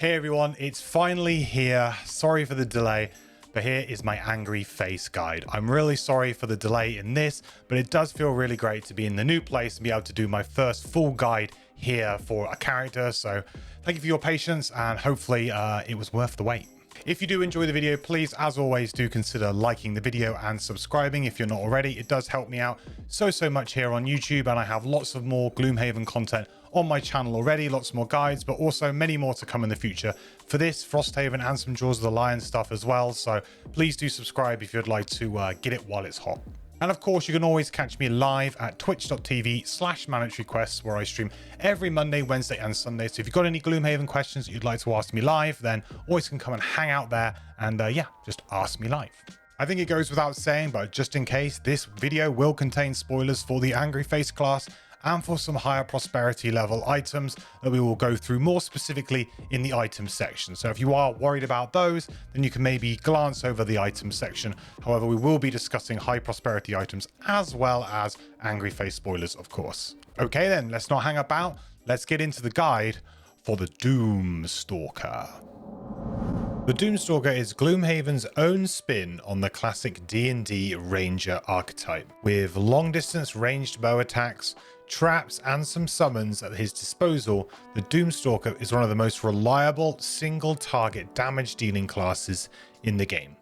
Hey everyone, it's finally here. Sorry for the delay, but here is my angry face guide. I'm really sorry for the delay in this, but it does feel really great to be in the new place and be able to do my first full guide here for a character. So thank you for your patience, and hopefully it was worth the wait. If you do enjoy the video, please, as always, do consider liking the video and subscribing if you're not already. It does help me out so much here on YouTube, and I have lots of more Gloomhaven content on my channel already, lots more guides, but also many more to come in the future for this, Frosthaven, and some Jaws of the Lion stuff as well. So please do subscribe if you'd like to get it while it's hot. And of course, you can always catch me live at twitch.tv/mandatoryquests, where I stream every Monday, Wednesday, and Sunday. So if you've got any Gloomhaven questions that you'd like to ask me live, then always can come and hang out there and yeah, just ask me live. I think it goes without saying, but just in case, this video will contain spoilers for the Angry Face class and for some higher prosperity level items that we will go through more specifically in the items section. So if you are worried about those, then you can maybe glance over the items section. However, we will be discussing high prosperity items as well as Angry Face spoilers, of course. Okay then, let's not hang about. Let's get into the guide for the Doomstalker. The Doomstalker is Gloomhaven's own spin on the classic D&D Ranger archetype. With long-distance ranged bow attacks, traps, and some summons at his disposal, the Doomstalker is one of the most reliable single-target damage-dealing classes in the game.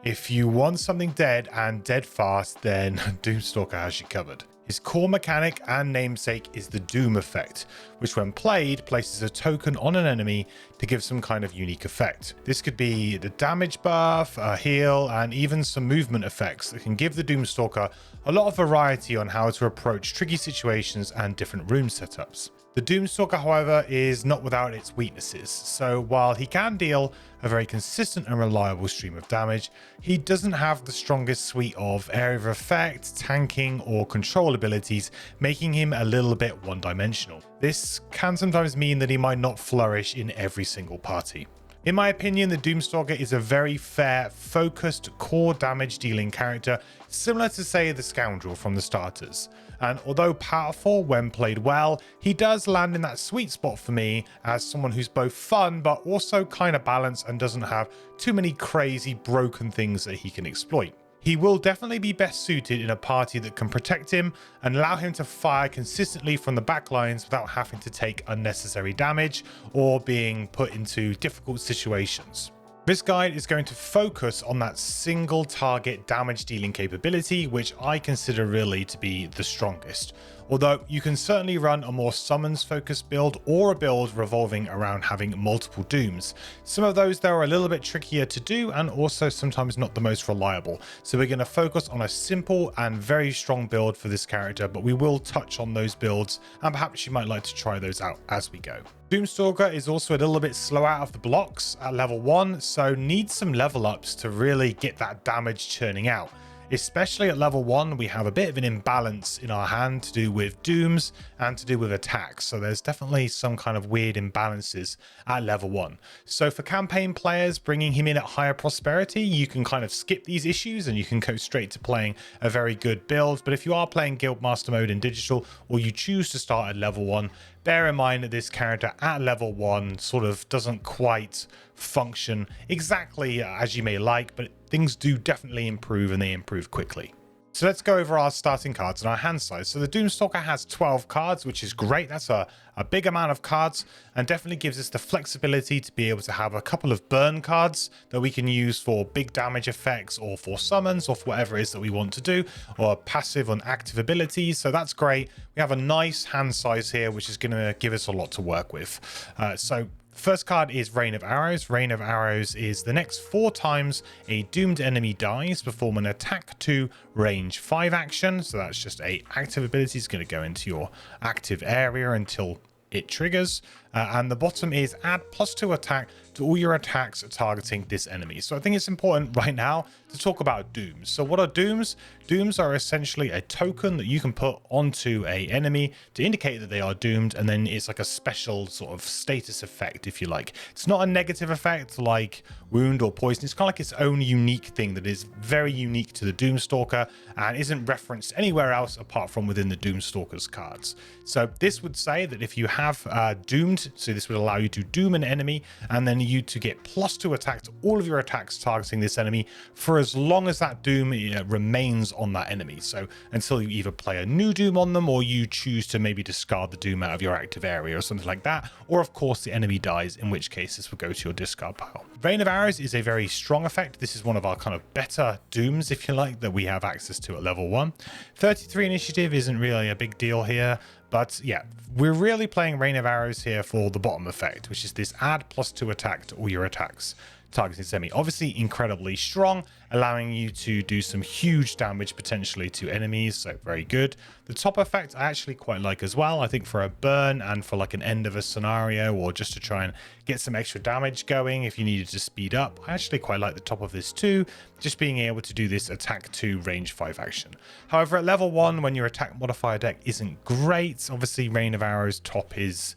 If you want something dead and dead fast, then Doomstalker has you covered. His core mechanic and namesake is the Doom effect, which when played places a token on an enemy to give some kind of unique effect. This could be the damage buff, a heal, and even some movement effects that can give the Doomstalker a lot of variety on how to approach tricky situations and different room setups. The Doomstalker, however, is not without its weaknesses, so while he can deal a very consistent and reliable stream of damage, he doesn't have the strongest suite of area of effect, tanking, or control abilities, making him a little bit one-dimensional. This can sometimes mean that he might not flourish in every single party. In my opinion, the Doomstalker is a very fair, focused, core damage dealing character, similar to, say, the Scoundrel from the starters. And although powerful when played well, he does land in that sweet spot for me as someone who's both fun but also kind of balanced and doesn't have too many crazy broken things that he can exploit. He will definitely be best suited in a party that can protect him and allow him to fire consistently from the backlines without having to take unnecessary damage or being put into difficult situations. This guide is going to focus on that single target damage dealing capability, which I consider really to be the strongest. Although you can certainly run a more summons focused build or a build revolving around having multiple dooms. Some of those though are a little bit trickier to do and also sometimes not the most reliable. So we're going to focus on a simple and very strong build for this character, but we will touch on those builds and perhaps you might like to try those out as we go. Doomstalker is also a little bit slow out of the blocks at level 1, so needs some level ups to really get that damage churning out. Especially at level 1, we have a bit of an imbalance in our hand to do with dooms and to do with attacks. So there's definitely some kind of weird imbalances at level 1. So for campaign players, bringing him in at higher prosperity, you can kind of skip these issues and you can go straight to playing a very good build. But if you are playing Guildmaster mode in digital, or you choose to start at level 1, bear in mind that this character at level 1 sort of doesn't quite function exactly as you may like, but things do definitely improve and they improve quickly. So let's go over our starting cards and our hand size. So the Doomstalker has 12 cards, which is great. That's a big amount of cards and definitely gives us the flexibility to be able to have a couple of burn cards that we can use for big damage effects or for summons or for whatever it is that we want to do, or passive and active abilities. So that's great. We have a nice hand size here, which is going to give us a lot to work with. First card is Rain of Arrows. Rain of Arrows is the next 4 times a doomed enemy dies, perform an attack to range 5 action. So that's just a active ability. It's going to go into your active area until it triggers. And the bottom is add +2 attack to all your attacks targeting this enemy. So I think it's important right now to talk about dooms. So what are dooms? Dooms are essentially a token that you can put onto a enemy to indicate that they are doomed, and then it's like a special sort of status effect, if you like. It's not a negative effect like wound or poison. It's kind of like its own unique thing that is very unique to the Doomstalker and isn't referenced anywhere else apart from within the Doomstalker's cards. So this would say that if you have doomed doomed. So this would allow you to doom an enemy and then you to get +2 attack to all of your attacks targeting this enemy for as long as that doom remains on that enemy. So until you either play a new doom on them or you choose to maybe discard the doom out of your active area or something like that. Or of course the enemy dies, in which case this will go to your discard pile. Rain of Arrows is a very strong effect. This is one of our kind of better dooms, if you like, that we have access to at level 1. 33 initiative isn't really a big deal here, but yeah, we're really playing Rain of Arrows here for the bottom effect, which is this add +2 attack to all your attacks targeting semi. Obviously incredibly strong, allowing you to do some huge damage potentially to enemies, so very good. The top effect I actually quite like as well. I think for a burn and for like an end of a scenario, or just to try and get some extra damage going if you needed to speed up, I actually quite like the top of this too, just being able to do this attack 2 range 5 action. However, at level 1, when your attack modifier deck isn't great, obviously Rain of Arrows top is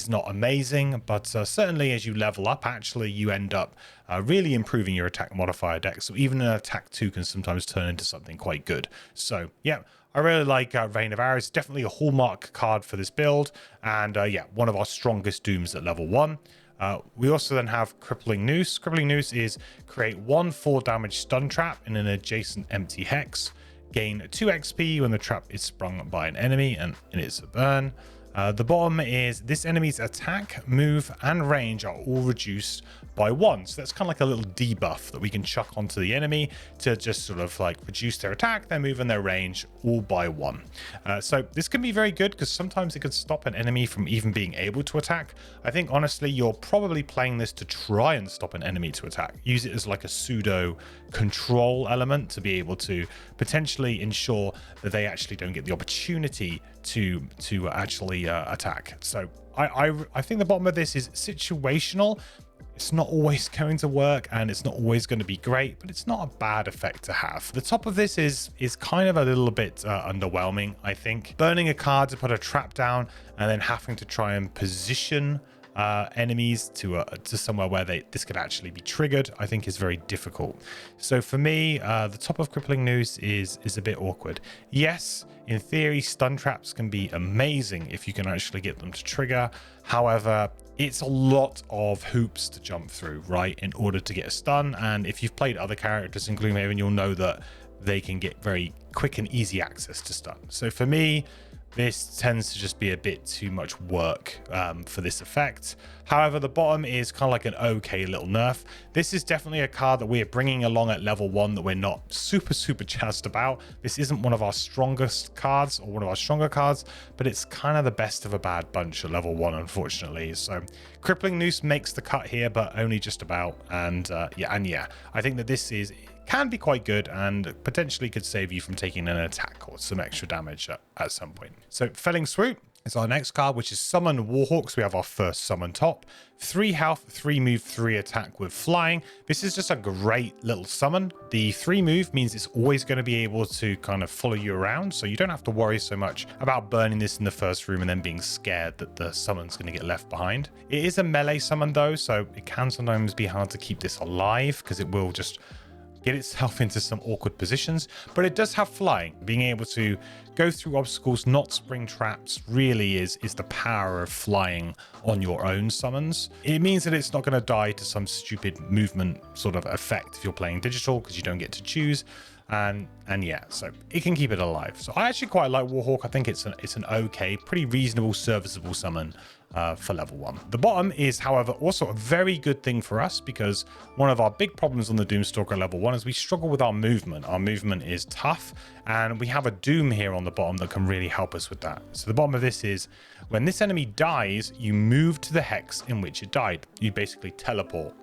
not amazing, but certainly as you level up, actually you end up really improving your attack modifier deck. So even an attack 2 can sometimes turn into something quite good. So yeah, I really like Rain of Arrows. Definitely a hallmark card for this build, and yeah, one of our strongest dooms at level 1. We also then have Crippling Noose. Crippling Noose is create 1 4 damage stun trap in an adjacent empty hex. Gain 2 XP when the trap is sprung by an enemy, and it's a burn. The bottom is this enemy's attack, move, and range are all reduced by 1. So that's kind of like a little debuff that we can chuck onto the enemy to just sort of like reduce their attack, their move, and their range all by 1. So this can be very good because sometimes it could stop an enemy from even being able to attack. I think honestly, you're probably playing this to try and stop an enemy to attack. Use it as like a pseudo control element to be able to potentially ensure that they actually don't get the opportunity to actually attack. So I think the bottom of this is situational. It's not always going to work and it's not always going to be great, but it's not a bad effect to have. The top of this is kind of a little bit underwhelming, I think. Burning a card to put a trap down and then having to try and position enemies to somewhere where this could actually be triggered, I think is very difficult. So for me, the top of Crippling Noose is a bit awkward. Yes, in theory, stun traps can be amazing if you can actually get them to trigger. However, it's a lot of hoops to jump through, right, in order to get a stun. And if you've played other characters in Gloomhaven, you'll know that they can get very quick and easy access to stun. So for me, this tends to just be a bit too much work for this effect. However, the bottom is kind of like an okay little nerf. This is definitely a card that we're bringing along at level 1 that we're not super jazzed about. This isn't one of our strongest cards or one of our stronger cards, but it's kind of the best of a bad bunch at level 1, unfortunately. So Crippling Noose makes the cut here, but only just about. And yeah, I think that this can be quite good and potentially could save you from taking an attack or some extra damage at some point. So Felling Swoop is our next card, which is Summon Warhawks. We have our first summon top. 3 health, 3 move, 3 attack with flying. This is just a great little summon. The 3 move means it's always going to be able to kind of follow you around, so you don't have to worry so much about burning this in the first room and then being scared that the summon's going to get left behind. It is a melee summon though, so it can sometimes be hard to keep this alive because it will just get itself into some awkward positions, but it does have flying. Being able to go through obstacles, not spring traps, really is the power of flying on your own summons. It means that it's not going to die to some stupid movement sort of effect if you're playing digital, because you don't get to choose. And yeah, so it can keep it alive. So I actually quite like Warhawk. I think it's an okay, pretty reasonable, serviceable summon for level 1. The bottom is, however, also a very good thing for us, because one of our big problems on the Doomstalker at level 1 is we struggle with our movement. Our movement is tough, and we have a Doom here on the bottom that can really help us with that. So the bottom of this is, when this enemy dies, you move to the hex in which it died. You basically teleport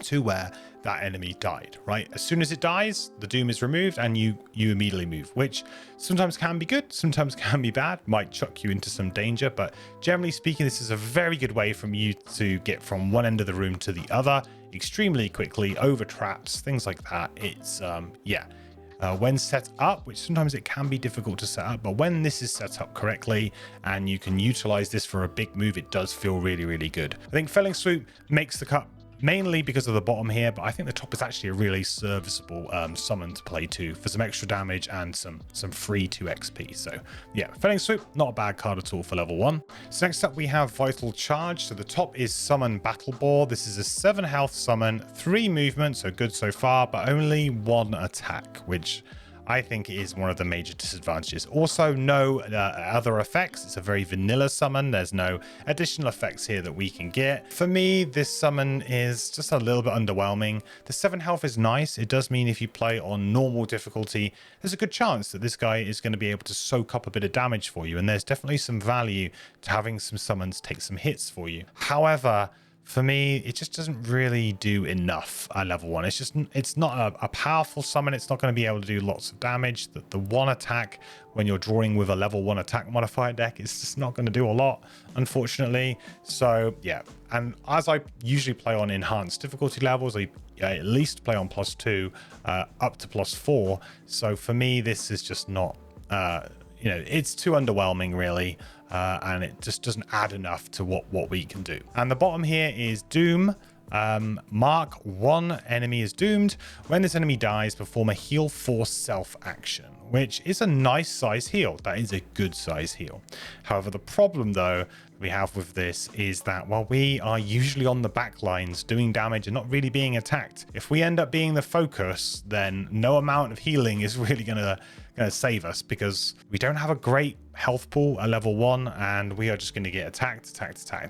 to where that enemy died, right? As soon as it dies, the doom is removed and you immediately move, which sometimes can be good, sometimes can be bad, might chuck you into some danger, but generally speaking, this is a very good way from you to get from one end of the room to the other extremely quickly, over traps, things like that. It's when set up, which sometimes it can be difficult to set up, but when this is set up correctly and you can utilize this for a big move, it does feel really good. I think Felling Swoop makes the cut mainly because of the bottom here, but I think the top is actually a really serviceable summon to play too for some extra damage and some free 2 XP. So yeah, Felling Swoop, not a bad card at all for level 1. So next up we have Vital Charge. So the top is Summon Battle Boar. This is a 7 health summon, 3 movement, so good so far, but only 1 attack, which I think is one of the major disadvantages. Also, no other effects. It's a very vanilla summon. There's no additional effects here that we can get. For me, this summon is just a little bit underwhelming. The 7 health is nice. It does mean if you play on normal difficulty, there's a good chance that this guy is going to be able to soak up a bit of damage for you. And there's definitely some value to having some summons take some hits for you. However, for me, it just doesn't really do enough at level 1. It's not a powerful summon. It's not going to be able to do lots of damage. The 1 attack when you're drawing with a level 1 attack modifier deck is just not going to do a lot, unfortunately. So yeah, and as I usually play on enhanced difficulty levels, I at least play on +2 up to +4. So for me, this is just not, it's too underwhelming, really. And it just doesn't add enough to what we can do. And the bottom here is Doom. Mark 1 enemy is doomed. When this enemy dies, perform a heal force self action, which is a nice size heal. That is a good size heal. However, the problem though we have with this is that while we are usually on the back lines doing damage and not really being attacked, if we end up being the focus, then no amount of healing is really gonna save us, because we don't have a great health pool at level 1 and we are just going to get attacked,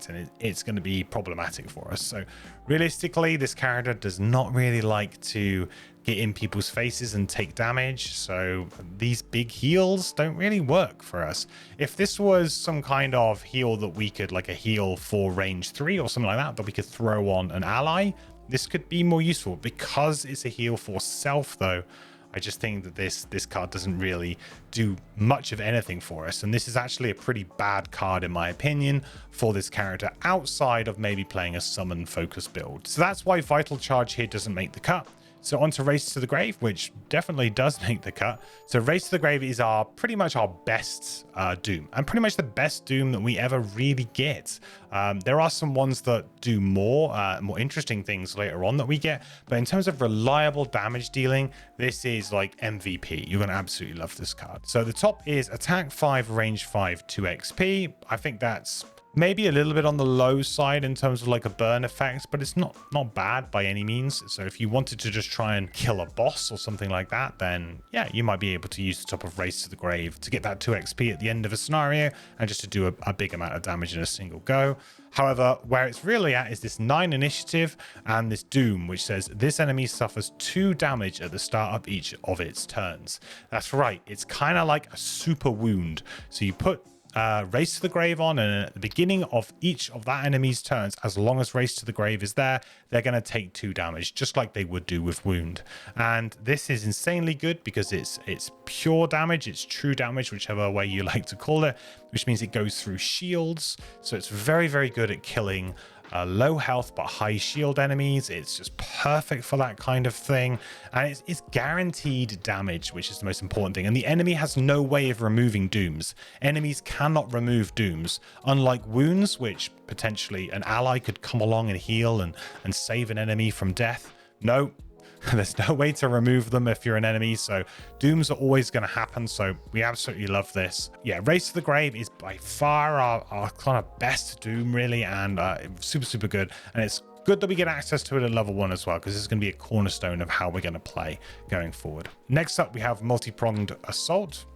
and it's going to be problematic for us. So realistically, this character does not really like to get in people's faces and take damage, so these big heals don't really work for us. If this was some kind of heal that we could, like a heal for range 3 or something like that we could throw on an ally, this could be more useful. Because it's a heal for self though, I just think that this card doesn't really do much of anything for us. And this is actually a pretty bad card, in my opinion, for this character outside of maybe playing a summon focus build. So that's why Vital Charge here doesn't make the cut. So on to Race to the Grave, which definitely does make the cut. So Race to the Grave is pretty much our best Doom, and pretty much the best Doom that we ever really get. There are some ones that do more interesting things later on that we get, but in terms of reliable damage dealing, this is like MVP. You're going to absolutely love this card. So the top is attack 5, range 5, 2 XP. I think that's maybe a little bit on the low side in terms of like a burn effect, but it's not bad by any means. So if you wanted to just try and kill a boss or something like that, then yeah, you might be able to use the top of Race to the Grave to get that 2 XP at the end of a scenario and just to do a big amount of damage in a single go. However, where it's really at is this 9 initiative and this Doom, which says this enemy suffers 2 damage at the start of each of its turns. That's right, it's kind of like a super wound. So you put Race to the Grave on, and at the beginning of each of that enemy's turns, as long as Race to the Grave is there, they're going to take 2 damage, just like they would do with Wound. And this is insanely good because it's pure damage, it's true damage, whichever way you like to call it, which means it goes through shields. So it's very, very good at killing low health but high shield enemies. It's just perfect for that kind of thing, and it's guaranteed damage, which is the most important thing. And the enemy has no way of removing Dooms. Enemies cannot remove Dooms, unlike Wounds, which potentially an ally could come along and heal and save an enemy from death. No, there's no way to remove them if you're an enemy, so Dooms are always going to happen. So we absolutely love this. Yeah, Race to the Grave is by far our kind of best Doom, really, and super good. And it's good that we get access to it at level 1 as well, because this is going to be a cornerstone of how we're going to play going forward. Next up, we have Multi-Pronged Assault.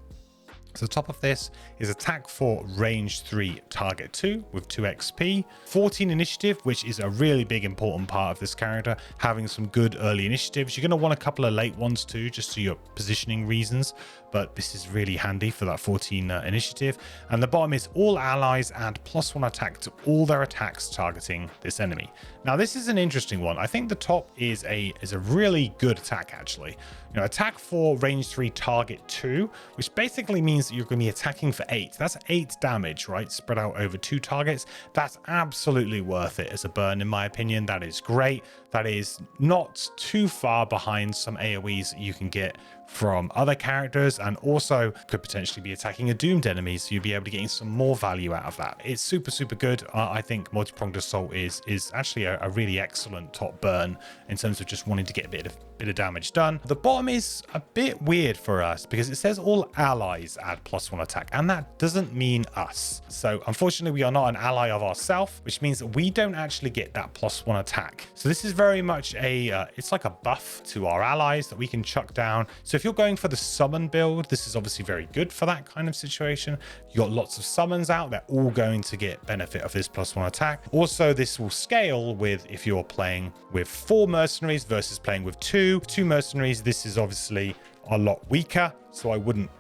So the top of this is attack 4, range 3, target 2 with 2 XP, 14 initiative, which is a really big important part of this character, having some good early initiatives. You're going to want a couple of late ones too, just to your positioning reasons, but this is really handy for that 14 initiative. And the bottom is all allies add +1 attack to all their attacks targeting this enemy. Now this is an interesting one. I think the top is a really good attack, actually. You know, attack 4, range 3, target 2, which basically means that you're going to be attacking for 8. That's 8 damage, right? Spread out over 2 targets. That's absolutely worth it as a burn, in my opinion. That is great. That is not too far behind some AoEs that you can get from other characters, and also could potentially be attacking a doomed enemy, so you'll be able to get some more value out of that. It's super, super good. I think multi-pronged assault is actually a really excellent top burn in terms of just wanting to get a bit of damage done. The bottom is a bit weird for us because it says all allies add +1 attack, and that doesn't mean us. So unfortunately, we are not an ally of ourselves, which means that we don't actually get that +1 attack. So this is very much it's like a buff to our allies that we can chuck down. So if you're going for the summon build, this is obviously very good for that kind of situation. You got lots of summons out, they're all going to get benefit of this +1 attack. Also, this will scale with if you're playing with 4 mercenaries versus playing with 2 mercenaries. This is obviously a lot weaker, so I wouldn't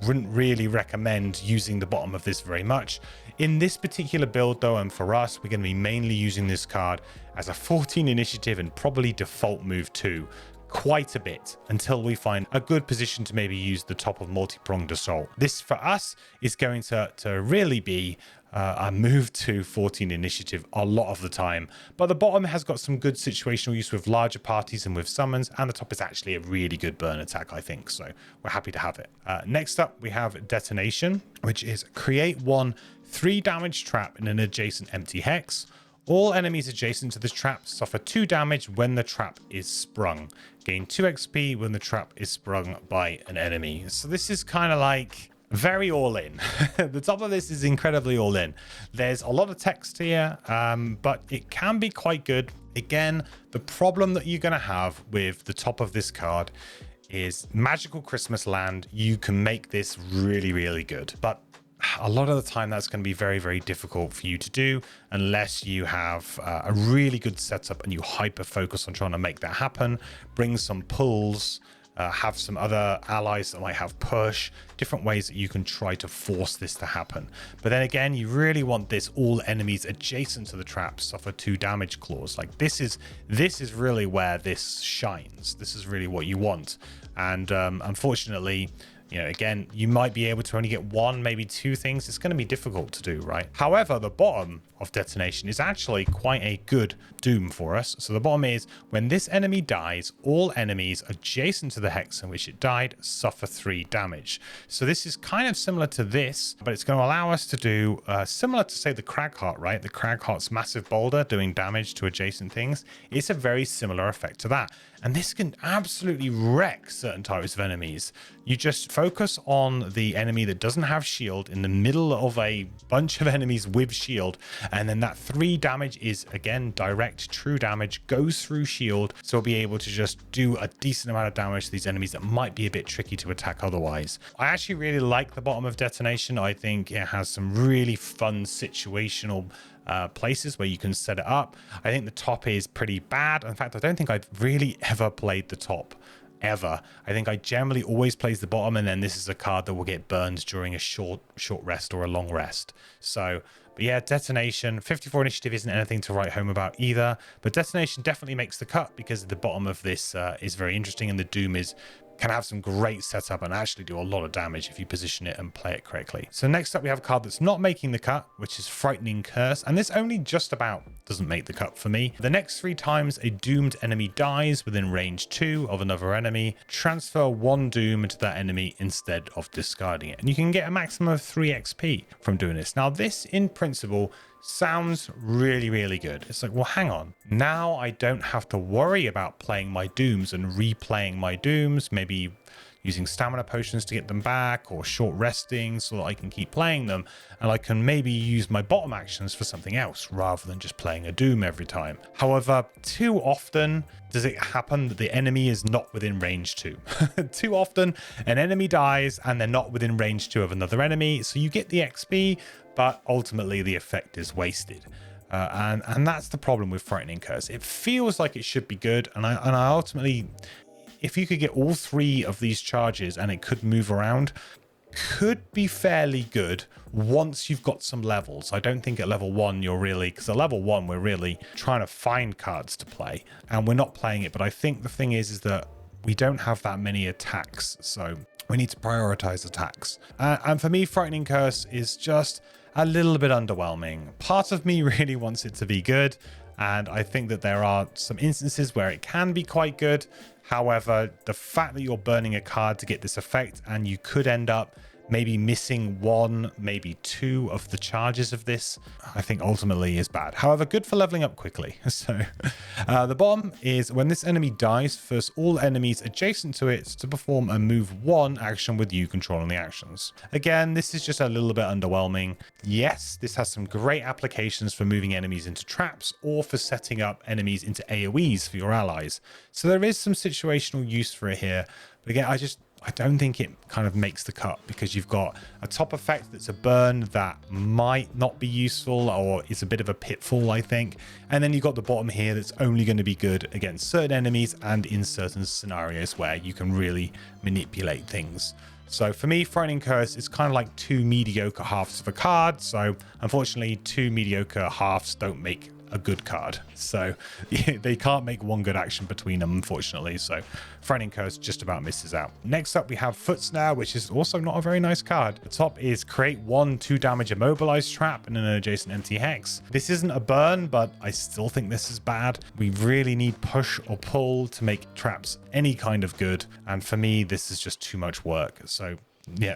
really recommend using the bottom of this very much. In this particular build though, and for us, we're going to be mainly using this card as a 14 initiative and probably default move 2 quite a bit until we find a good position to maybe use the top of multi-pronged assault. This for us is going to really be a move to 14 initiative a lot of the time, but the bottom has got some good situational use with larger parties and with summons, and the top is actually a really good burn attack, I think, so we're happy to have it. Next up we have Detonation, which is create 1 3 damage trap in an adjacent empty hex. All enemies adjacent to this trap suffer 2 damage when the trap is sprung. Gain 2 XP when the trap is sprung by an enemy. So this is kind of like very all in. The top of this is incredibly all in. There's a lot of text here, but it can be quite good. Again, the problem that you're going to have with the top of this card is Magical Christmas Land. You can make this really, really good, but a lot of the time that's going to be very, very difficult for you to do unless you have a really good setup and you hyper focus on trying to make that happen. Bring some pulls, have some other allies that might have push, different ways that you can try to force this to happen. But then again, you really want this all enemies adjacent to the trap suffer 2 damage clause. Like this is really where this shines. This is really what you want. And unfortunately, you know, again, you might be able to only get 1, maybe 2 things. It's going to be difficult to do, right? However, the bottom of Detonation is actually quite a good doom for us. So the bottom is when this enemy dies, all enemies adjacent to the hex in which it died suffer 3 damage. So this is kind of similar to this, but it's going to allow us to do similar to, say, the Cragheart, right? The Cragheart's massive boulder doing damage to adjacent things. It's a very similar effect to that. And this can absolutely wreck certain types of enemies. You just focus on the enemy that doesn't have shield in the middle of a bunch of enemies with shield, and then that 3 damage is, again, direct, true damage, goes through shield, so we'll be able to just do a decent amount of damage to these enemies that might be a bit tricky to attack otherwise. I actually really like the bottom of Detonation. I think it has some really fun situational places where you can set it up. I think the top is pretty bad. In fact, I don't think I've really ever played the top ever. I think I generally always plays the bottom, and then this is a card that will get burned during a short rest or a long rest. So, but yeah, Detonation, 54 initiative isn't anything to write home about either, but Detonation definitely makes the cut because the bottom of this is very interesting, and the doom can have some great setup and actually do a lot of damage if you position it and play it correctly. So next up we have a card that's not making the cut, which is Frightening Curse, and this only just about doesn't make the cut for me. The next 3 times a doomed enemy dies within range 2 of another enemy, transfer 1 doom to that enemy instead of discarding it, and you can get a maximum of 3 XP from doing this. Now this in principle sounds really, really good. It's like, well, hang on. Now I don't have to worry about playing my dooms and replaying my dooms, maybe using stamina potions to get them back or short resting so that I can keep playing them. And I can maybe use my bottom actions for something else rather than just playing a doom every time. However, too often does it happen that the enemy is not within range 2. Too often an enemy dies and they're not within range 2 of another enemy. So you get the XP, but ultimately the effect is wasted. And that's the problem with Frightening Curse. It feels like it should be good, and I ultimately, if you could get all 3 of these charges and it could move around, could be fairly good once you've got some levels. I don't think at level 1 you're really, because at level 1 we're really trying to find cards to play and we're not playing it. But I think the thing is that we don't have that many attacks, so we need to prioritize attacks. And for me, Frightening Curse is just a little bit underwhelming. Part of me really wants it to be good. And I think that there are some instances where it can be quite good. However, the fact that you're burning a card to get this effect, and you could end up maybe missing one, maybe two of the charges of this, I think ultimately is bad. However, good for leveling up quickly. So the bottom is when this enemy dies, first all enemies adjacent to it to perform a move 1 action with you controlling the actions. Again, this is just a little bit underwhelming. Yes, this has some great applications for moving enemies into traps or for setting up enemies into AoEs for your allies. So there is some situational use for it here. But again, I don't think it kind of makes the cut, because you've got a top effect that's a burn that might not be useful or is a bit of a pitfall, I think. And then you've got the bottom here that's only going to be good against certain enemies and in certain scenarios where you can really manipulate things. So for me, Frightening Curse is kind of like two mediocre halves of a card. So unfortunately, two mediocre halves don't make a good card. So yeah, they can't make one good action between them, unfortunately. So Frightening Curse just about misses out. Next up, we have Foot Snare, which is also not a very nice card. The top is create 1/2 damage immobilized trap and an adjacent empty hex. This isn't a burn, but I still think this is bad. We really need push or pull to make traps any kind of good. And for me, this is just too much work. So yeah.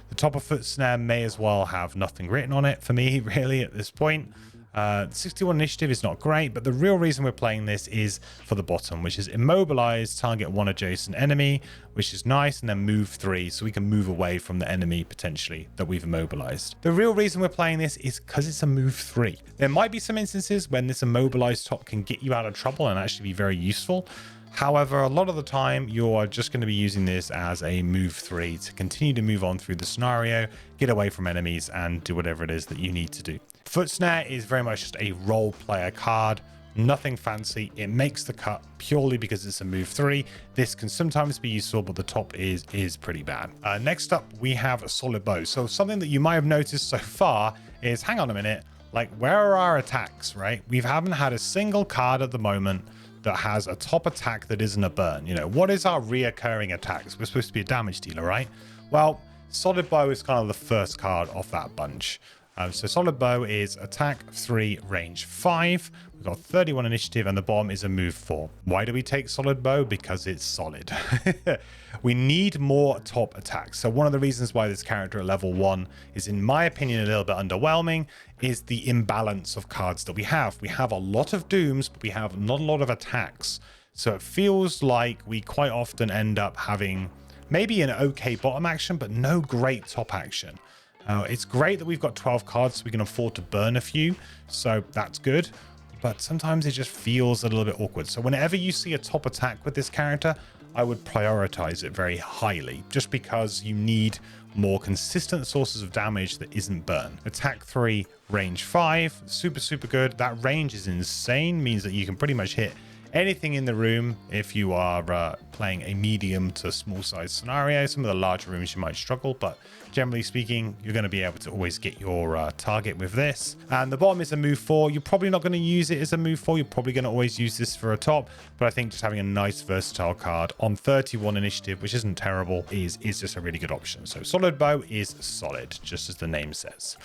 The top of Foot Snare may as well have nothing written on it for me, really, at this point. 61 initiative is not great, but the real reason we're playing this is for the bottom, which is immobilize, target 1 adjacent enemy, which is nice, and then move 3, so we can move away from the enemy potentially that we've immobilized. The real reason we're playing this is because it's a move 3. There might be some instances when this immobilized top can get you out of trouble and actually be very useful. However, a lot of the time, you're just going to be using this as a move 3 to continue to move on through the scenario, get away from enemies, and do whatever it is that you need to do. Foot Snare is very much just a role player card, nothing fancy. It makes the cut purely because it's a move 3. This can sometimes be useful, but the top is pretty bad. Next up, we have a Solid Bow. So something that you might have noticed so far is, hang on a minute, like where are our attacks, right? We haven't had a single card at the moment that has a top attack that isn't a burn. You know, what is our reoccurring attacks? We're supposed to be a damage dealer, right? Well, Solid Bow is kind of the first card off that bunch. So Solid Bow is attack 3, range 5. We've got 31 initiative, and the bottom is a move 4. Why do we take Solid Bow? Because it's solid. We need more top attacks. So one of the reasons why this character at level 1 is, in my opinion, a little bit underwhelming is the imbalance of cards that we have. We have a lot of dooms, but we have not a lot of attacks. So it feels like we quite often end up having maybe an okay bottom action, but no great top action. It's great that we've got 12 cards, so we can afford to burn a few. So that's good. But sometimes it just feels a little bit awkward. So whenever you see a top attack with this character, I would prioritize it very highly, just because you need more consistent sources of damage that isn't burn. Attack 3, range 5, super good. That range is insane, means that you can pretty much hit anything in the room if you are playing a medium to small size scenario. Some of the larger rooms you might struggle, but generally speaking, you're going to be able to always get your target with this. And the bottom is a move 4. You're probably not going to use it as a move 4. You're probably going to always use this for a top, but I think just having a nice versatile card on 31 initiative, which isn't terrible, is just a really good option. So Solid Bow is solid, just as the name says.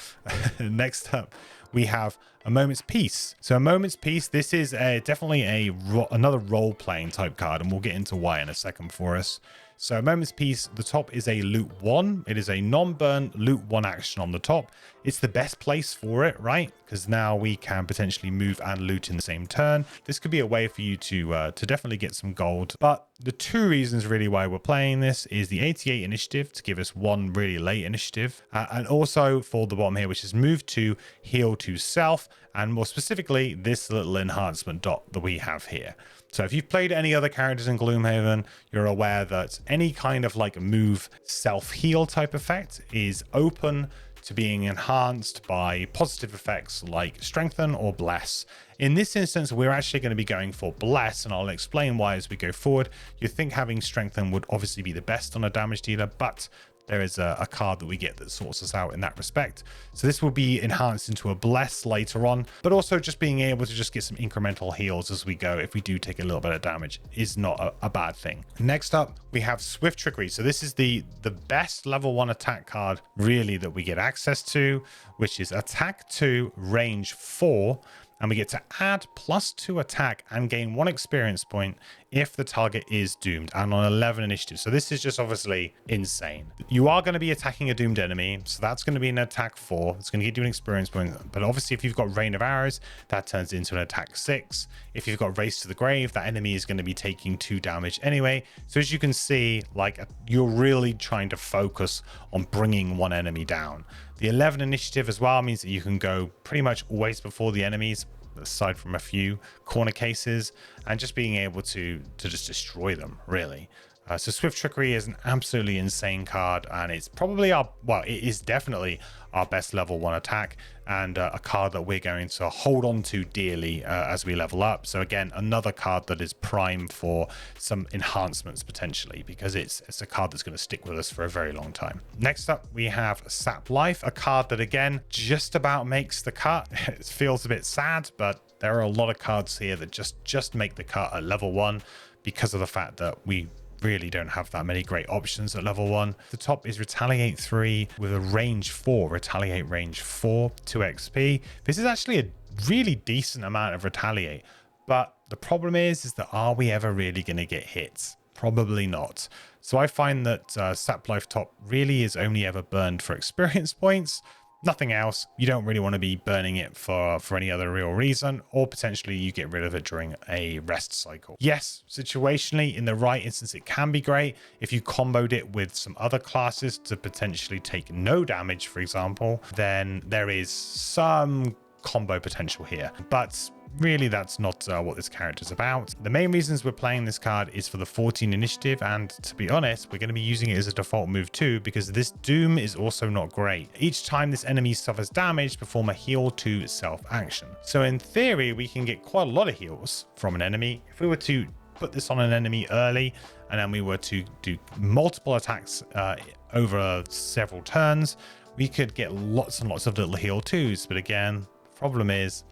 Next up, we have A Moment's Peace. So A Moment's Peace, this is definitely another role-playing type card, and we'll get into why in a second for us. So A Moment's Peace, the top is a loot 1. It is a non-burn loot 1 action on the top. It's the best place for it, right? Because now we can potentially move and loot in the same turn. This could be a way for you to definitely get some gold. But the two reasons really why we're playing this is the 88 initiative to give us 1 really late initiative. And also for the bottom here, which is move 2, heal to self. And more specifically, this little enhancement dot that we have here. So if you've played any other characters in Gloomhaven, you're aware that any kind of like move self-heal type effect is open to being enhanced by positive effects like strengthen or bless. In this instance, we're actually going to be going for bless, and I'll explain why as we go forward. You think having strengthen would obviously be the best on a damage dealer, but there is a card that we get that sorts us out in that respect. So this will be enhanced into a bless later on, but also just being able to just get some incremental heals as we go if we do take a little bit of damage is not a bad thing. Next up, we have Swift Trickery. So this is the best level 1 attack card really that we get access to, which is attack 2, range 4. and we get to add +2 attack and gain 1 experience point if the target is doomed, and on 11 initiative. So this is just obviously insane. You are going to be attacking a doomed enemy, so that's going to be an attack 4. It's going to get you an experience point, but obviously if you've got rain of arrows, that turns into an attack 6. If you've got race to the grave, that enemy is going to be taking 2 damage anyway. So as you can see, like, you're really trying to focus on bringing one enemy down. The 11 initiative as well means that you can go pretty much always before the enemies, aside from a few corner cases, and just being able to just destroy them, really. So Swift Trickery is an absolutely insane card, and it's probably it is definitely our best level 1 attack, and a card that we're going to hold on to dearly as we level up. So again, another card that is prime for some enhancements potentially, because it's a card that's going to stick with us for a very long time. Next up, we have Sap Life, a card that again just about makes the cut. It feels a bit sad, but there are a lot of cards here that just make the cut at level 1 because of the fact that we really don't have that many great options at level 1. The top is Retaliate 3 with a range 4, Retaliate range 4, 2 XP. This is actually a really decent amount of Retaliate, but the problem is that are we ever really going to get hits? Probably not. So I find that Sap Life top really is only ever burned for experience points. Nothing else. You don't really want to be burning it for any other real reason, or potentially you get rid of it during a rest cycle. Yes, situationally, in the right instance, it can be great. If you comboed it with some other classes to potentially take no damage, for example, then there is some combo potential here. But really, that's not what this character is about. The main reasons we're playing this card is for the 14 initiative, and to be honest, we're going to be using it as a default move too, because this Doom is also not great. Each time this enemy suffers damage, perform a heal to self action. So in theory, we can get quite a lot of heals from an enemy. If we were to put this on an enemy early, and then we were to do multiple attacks over several turns, we could get lots and lots of little heal 2s. But again, problem is,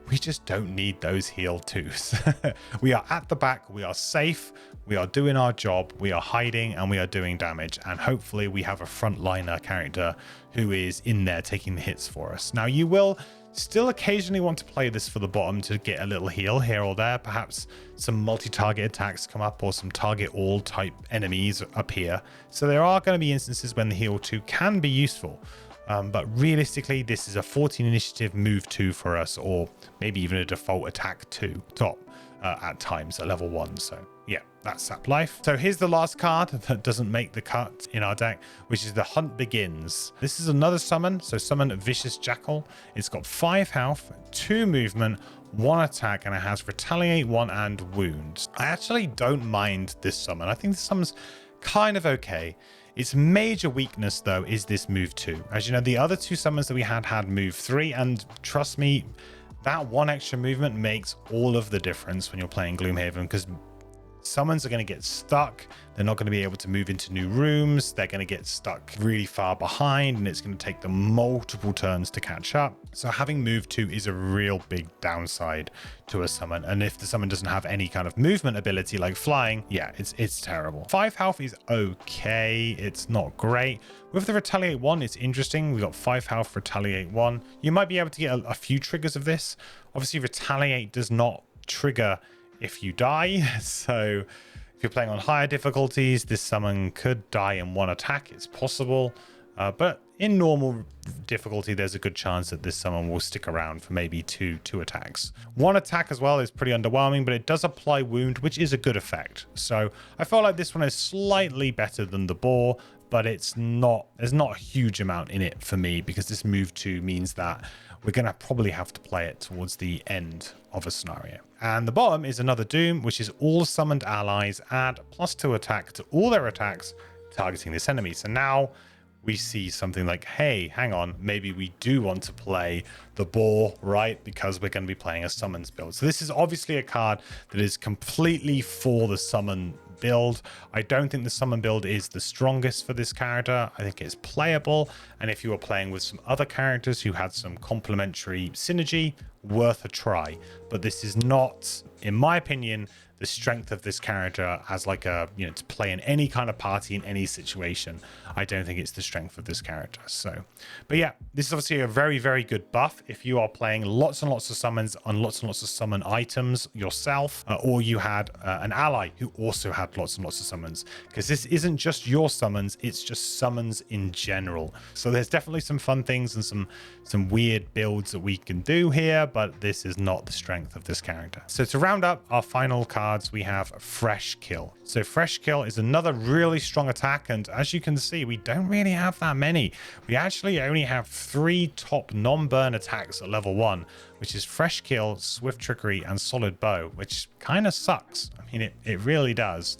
we just don't need those heal 2s. We are at the back, we are safe, we are doing our job, we are hiding, and we are doing damage. And hopefully we have a frontliner character who is in there taking the hits for us. Now, you will still occasionally want to play this for the bottom to get a little heal here or there. Perhaps some multi-target attacks come up, or some target all type enemies appear. So there are going to be instances when the heal 2 can be useful. But realistically, this is a 14 initiative move 2 for us, or maybe even a default attack 2 top at times at level 1. So yeah, that's Sap Life. So here's the last card that doesn't make the cut in our deck, which is the Hunt Begins. This is another summon. So summon Vicious Jackal. It's got 5 health, 2 movement, 1 attack, and it has Retaliate 1 and Wound. I actually don't mind this summon. I think this summon's kind of okay. Its major weakness, though, is this move 2. As you know, the other 2 summons that we had move 3, and trust me, that 1 extra movement makes all of the difference when you're playing Gloomhaven, because summons are going to get stuck. They're not going to be able to move into new rooms. They're going to get stuck really far behind, and it's going to take them multiple turns to catch up. So having move 2 is a real big downside to a summon. And if the summon doesn't have any kind of movement ability like flying, yeah, it's terrible. 5 health is okay. It's not great. With the Retaliate 1, it's interesting. We got 5 health, Retaliate 1. You might be able to get a few triggers of this. Obviously, Retaliate does not trigger if you die. So if you're playing on higher difficulties, this summon could die in 1 attack. It's possible. But in normal difficulty, there's a good chance that this summon will stick around for maybe two attacks. 1 attack as well is pretty underwhelming, but it does apply wound, which is a good effect. So I feel like this one is slightly better than the boar, but there's not a huge amount in it for me, because this move 2 means that we're going to probably have to play it towards the end of a scenario. And the bottom is another Doom, which is all summoned allies add +2 attack to all their attacks targeting this enemy. So now we see something like, hey, hang on, maybe we do want to play the boar, right? Because we're going to be playing a summons build. So this is obviously a card that is completely for the summon build. I don't think the summon build is the strongest for this character. I think it's playable. And if you were playing with some other characters who had some complementary synergy, worth a try. But this is not, in my opinion, the strength of this character as like a, you know, to play in any kind of party in any situation. I don't think it's the strength of this character. So, but yeah, this is obviously a very, very good buff if you are playing lots and lots of summons on lots and lots of summon items yourself, or you had an ally who also had lots and lots of summons, because this isn't just your summons, it's just summons in general. So there's definitely some fun things and some weird builds that we can do here, but this is not the strength of this character. So to round up our final cards, we have Fresh Kill. So Fresh Kill is another really strong attack, and as you can see, we don't really have that many. We actually only have 3 top non-burn attacks at level 1, which is Fresh Kill, Swift Trickery, and Solid Bow, which kind of sucks. I mean, it really does.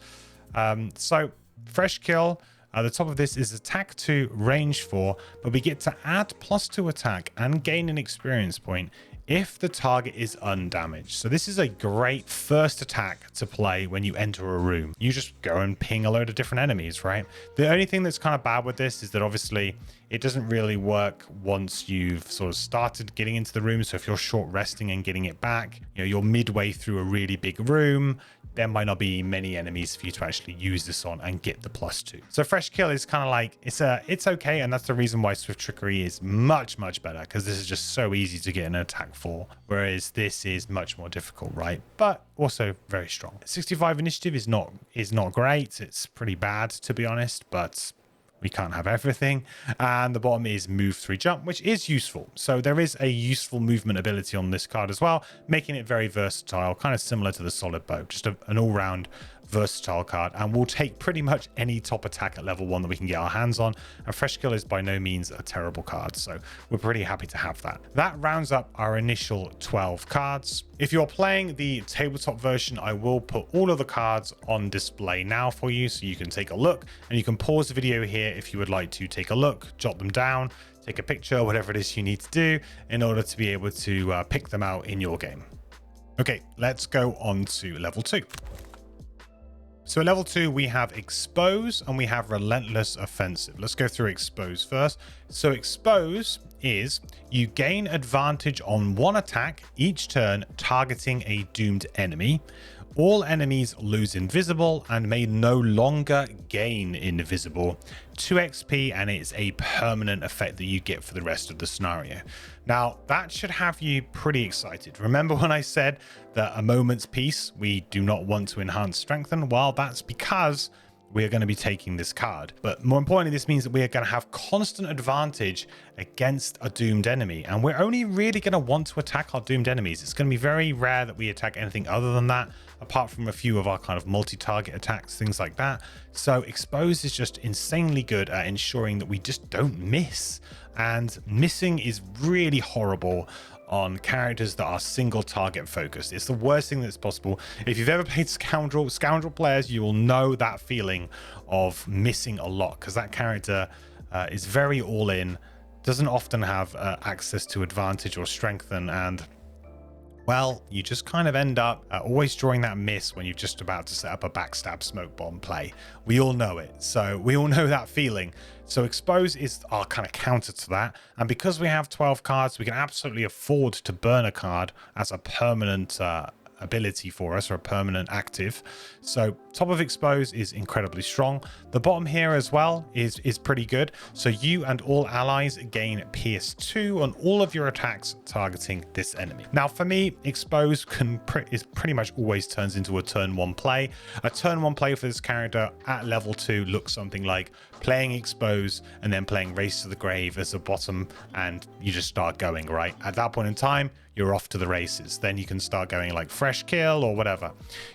So Fresh Kill, the top of this is attack 2, range 4, but we get to add +2 attack and gain an experience point if the target is undamaged. So this is a great first attack to play when you enter a room. You just go and ping a load of different enemies, right? The only thing that's kind of bad with this is that obviously it doesn't really work once you've sort of started getting into the room. So if you're short resting and getting it back, you know, you're midway through a really big room, there might not be many enemies for you to actually use this on and get the +2. So Fresh Kill is kind of like, it's okay, and that's the reason why Swift Trickery is much better, because this is just so easy to get an attack for, whereas this is much more difficult, right? But also very strong. 65 initiative is not great. It's pretty bad, to be honest, but we can't have everything. And the bottom is move 3 jump, which is useful. So there is a useful movement ability on this card as well, making it very versatile, kind of similar to the Solid Bow, just an all-round versatile card, and we'll take pretty much any top attack at level 1 that we can get our hands on. And Fresh Kill is by no means a terrible card, so we're pretty happy to have that. That rounds up our initial 12 cards. If you're playing the tabletop version, I will put all of the cards on display now for you, so you can take a look, and you can pause the video here if you would like to take a look, jot them down, take a picture, whatever it is you need to do in order to be able to pick them out in your game. Okay, let's go on to level 2. So at level 2, we have Expose and we have Relentless Offensive. Let's go through Expose first. So Expose is you gain advantage on 1 attack each turn targeting a doomed enemy. All enemies lose invisible and may no longer gain invisible. 2 XP, and it's a permanent effect that you get for the rest of the scenario. Now, that should have you pretty excited. Remember when I said that a moment's peace, we do not want to enhance strengthen? Well, that's because we are going to be taking this card. But more importantly, this means that we are going to have constant advantage against a doomed enemy. And we're only really going to want to attack our doomed enemies. It's going to be very rare that we attack anything other than that, apart from a few of our kind of multi-target attacks, things like that. So Expose is just insanely good at ensuring that we just don't miss. And missing is really horrible on characters that are single target focused. It's the worst thing that's possible. If you've ever played Scoundrel players, you will know that feeling of missing a lot, because that character is very all in, doesn't often have access to advantage or strengthen, and well, you just kind of end up always drawing that miss when you're just about to set up a backstab smoke bomb play. We all know it. So we all know that feeling. So Expose is our kind of counter to that. And because we have 12 cards, we can absolutely afford to burn a card as a permanent ability for us, or a permanent active. So top of Expose is incredibly strong. The bottom here as well is pretty good. So you and all allies gain Pierce 2 on all of your attacks targeting this enemy. Now for me, Expose is pretty much always turns into a turn 1 play. A turn 1 play for this character at level 2 looks something like playing Expose and then playing Race to the Grave as a bottom, and you just start going, right? At that point in time, you're off to the races. Then you can start going like Fresh Kill or whatever.